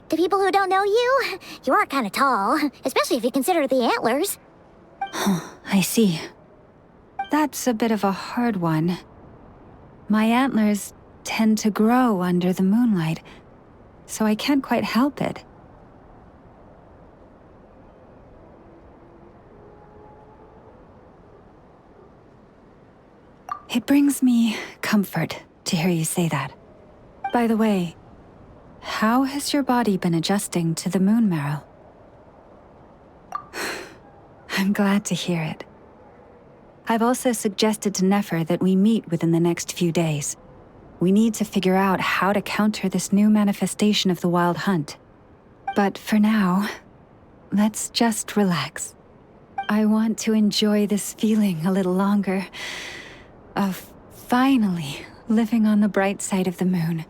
To people who don't know you, you are kind of tall, especially if you consider the antlers. I see. That's a bit of a hard one. My antlers tend to grow under the moonlight, so I can't quite help it. It brings me comfort to hear you say that. By the way, how has your body been adjusting to the moon marrow? I'm glad to hear it. I've also suggested to Nefer that we meet within the next few days. We need to figure out how to counter this new manifestation of the Wild Hunt. But for now, let's just relax. I want to enjoy this feeling a little longer, of finally living on the bright side of the moon.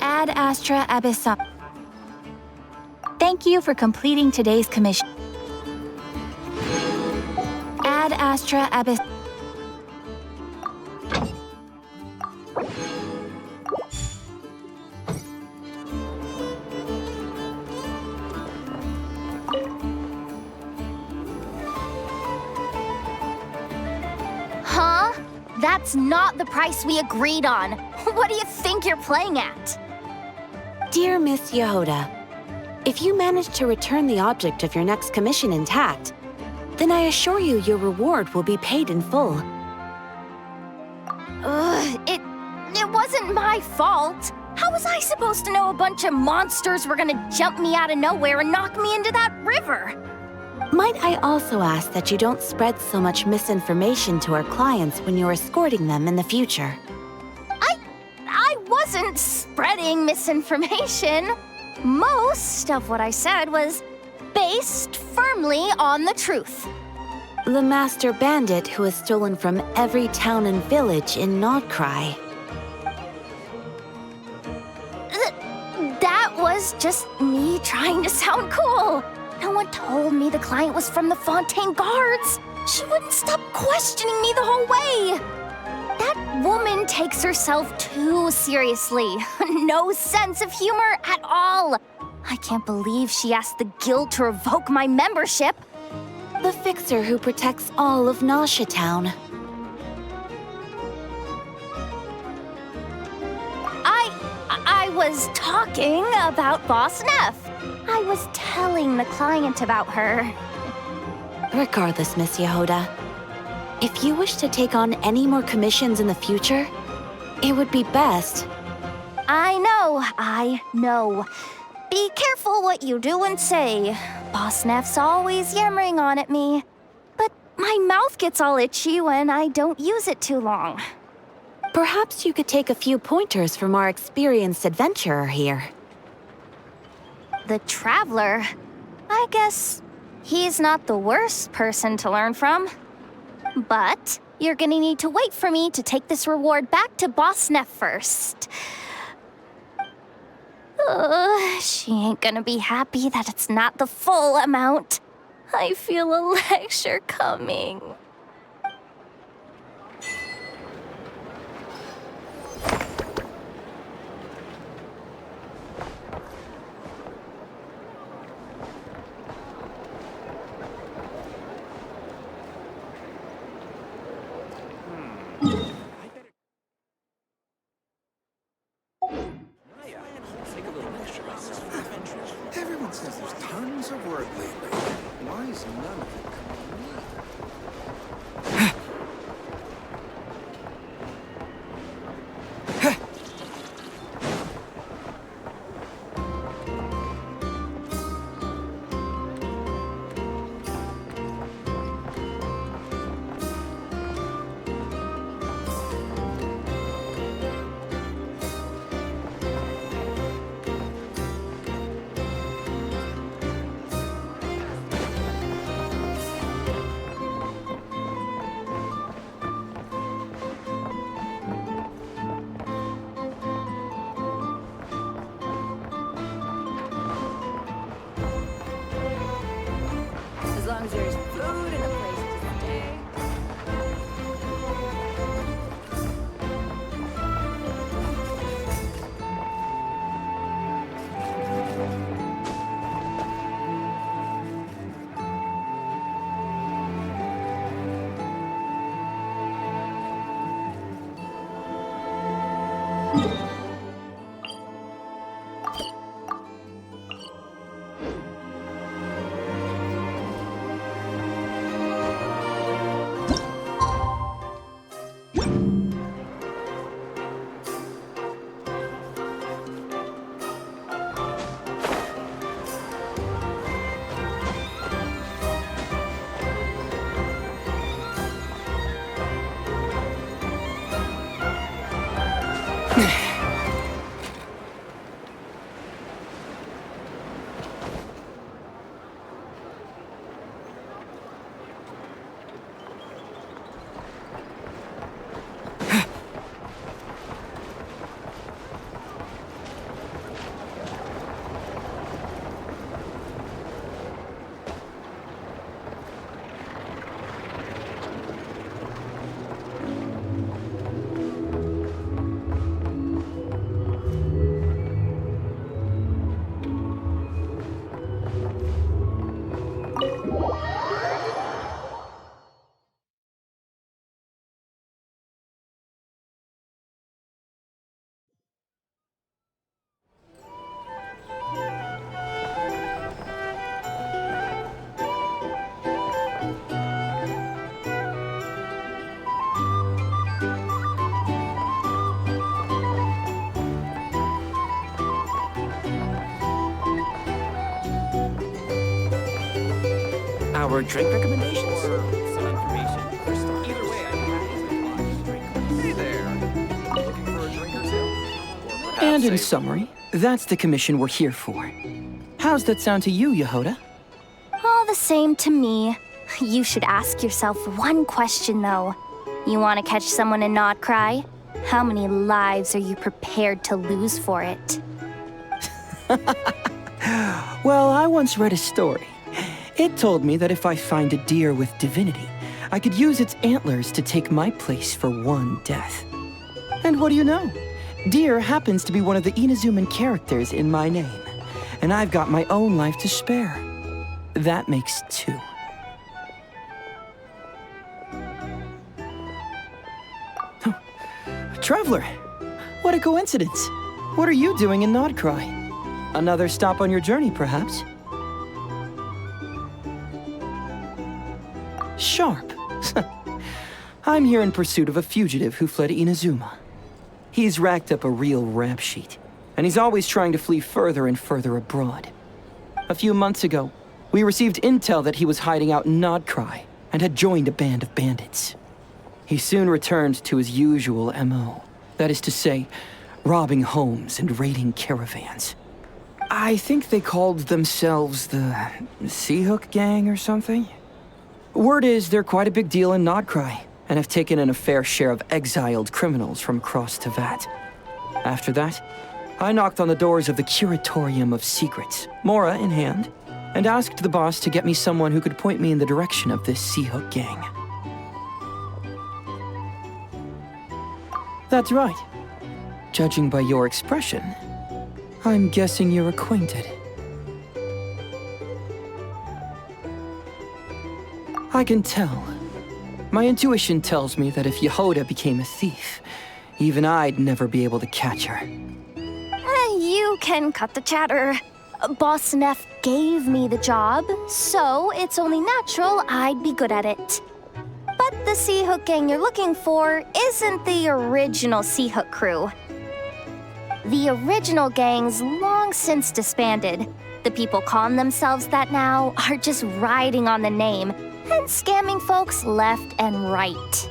Ad Astra Abyssum. Thank you for completing today's commission. Ad Astra Abyssum. Huh? That's not the price we agreed on. What do you think you're playing at? Dear Miss Yehoda, if you manage to return the object of your next commission intact, then I assure you your reward will be paid in full. It wasn't my fault. How was I supposed to know a bunch of monsters were gonna jump me out of nowhere and knock me into that river? Might I also ask that you don't spread so much misinformation to our clients when you're escorting them in the future? I wasn't spreading misinformation. Most of what I said was based firmly on the truth. The master bandit who has stolen from every town and village in Nod Krai. That was just me trying to sound cool. No one told me the client was from the Fontaine Guards. She wouldn't stop questioning me the whole way. That woman takes herself too seriously. No sense of humor at all. I can't believe she asked the guild to revoke my membership. The fixer who protects all of Nasha Town. I was talking about Boss Neff. I was telling the client about her. Regardless, Miss Yehoda, if you wish to take on any more commissions in the future, it would be best. I know. Be careful what you do and say. Boss Neff's always yammering on at me. But my mouth gets all itchy when I don't use it too long. Perhaps you could take a few pointers from our experienced adventurer here. The Traveler? I guess he's not the worst person to learn from. But you're gonna need to wait for me to take this reward back to Boss Neff first. She ain't gonna be happy that it's not the full amount. I feel a lecture coming. Everyone says there's tons of work lately. Why is none of it coming to me? our drink recommendations? Some information for starters. Either way, Hey there. Looking for a drink or two? Or perhaps And in a- summary, that's the commission we're here for. How's that sound to you, Yehoda? All the same to me. You should ask yourself one question, though. You want to catch someone in Nod Krai? How many lives are you prepared to lose for it? Well, I once read a story. It told me that if I find a deer with divinity, I could use its antlers to take my place for one death. And what do you know? Deer happens to be one of the Inazuman characters in my name, and I've got my own life to spare. That makes 2. Traveler, what a coincidence. What are you doing in Nod Krai? Another stop on your journey, perhaps? Sharp. I'm here in pursuit of a fugitive who fled Inazuma. He's racked up a real rap sheet, and he's always trying to flee further and further abroad. A few months ago, we received intel that he was hiding out in Nod Krai and had joined a band of bandits. He soon returned to his usual MO. That is to say, robbing homes and raiding caravans. I think they called themselves the Seahook Gang or something. Word is they're quite a big deal in Nod Krai and have taken in a fair share of exiled criminals from across Tevat. After that, I knocked on the doors of the Curatorium of Secrets, Mora in hand, and asked the boss to get me someone who could point me in the direction of this Seahook Gang. That's right. Judging by your expression, I'm guessing you're acquainted. I can tell. My intuition tells me that if Yehoda became a thief, even I'd never be able to catch her. You can cut the chatter. Boss Neff gave me the job, so it's only natural I'd be good at it. But the Seahook Gang you're looking for isn't the original Seahook crew. The original gang's long since disbanded. The people calling themselves that now are just riding on the name and scamming folks left and right.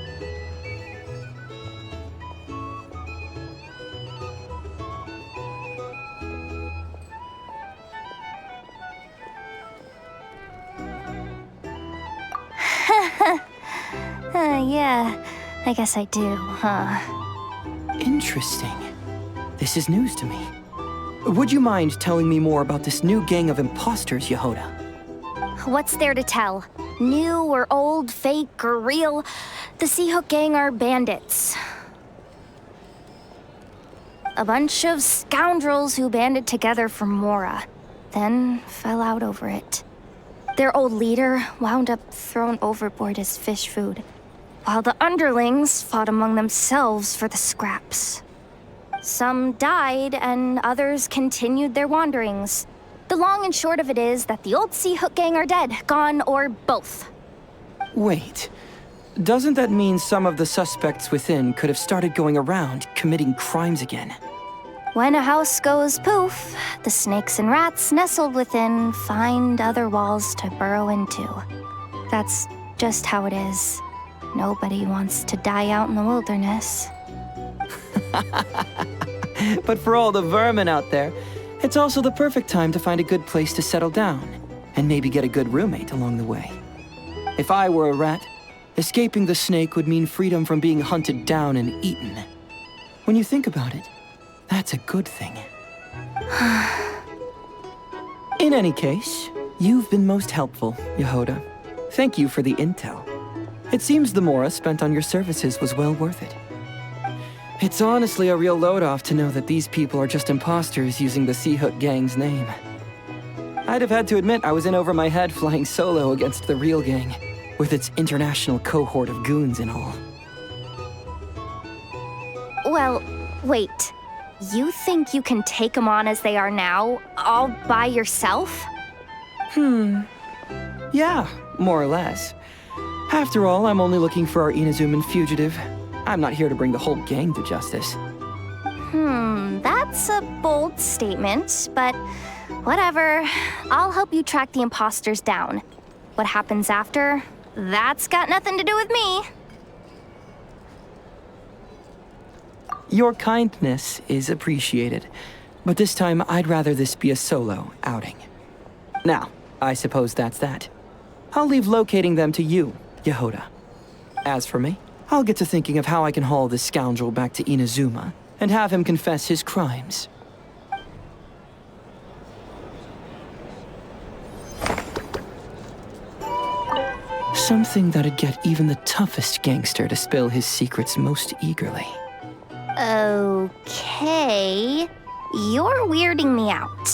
Yeah, I guess I do, huh? Interesting. This is news to me. Would you mind telling me more about this new gang of imposters, Yehoda? What's there to tell? New or old, fake or real, the Seahook Gang are bandits. A bunch of scoundrels who banded together for Mora, then fell out over it. Their old leader wound up thrown overboard as fish food, while the underlings fought among themselves for the scraps. Some died, and others continued their wanderings. The long and short of it is that the old Seahook Gang are dead, gone, or both. Wait. Doesn't that mean some of the suspects within could have started going around committing crimes again? When a house goes poof, the snakes and rats nestled within find other walls to burrow into. That's just how it is. Nobody wants to die out in the wilderness. But for all the vermin out there, it's also the perfect time to find a good place to settle down, and maybe get a good roommate along the way. If I were a rat, escaping the snake would mean freedom from being hunted down and eaten. When you think about it, that's a good thing. In any case, you've been most helpful, Yehoda. Thank you for the intel. It seems the Mora spent on your services was well worth it. It's honestly a real load-off to know that these people are just imposters using the Seahook Gang's name. I'd have had to admit I was in over my head flying solo against the real gang, with its international cohort of goons and all. Well, wait. You think you can take them on as they are now, all by yourself? Yeah, more or less. After all, I'm only looking for our Inazuman fugitive. I'm not here to bring the whole gang to justice. That's a bold statement, but whatever. I'll help you track the imposters down. What happens after, that's got nothing to do with me. Your kindness is appreciated, but this time I'd rather this be a solo outing. Now, I suppose that's that. I'll leave locating them to you, Yehoda. As for me, I'll get to thinking of how I can haul this scoundrel back to Inazuma and have him confess his crimes. Something that'd get even the toughest gangster to spill his secrets most eagerly. Okay. You're weirding me out.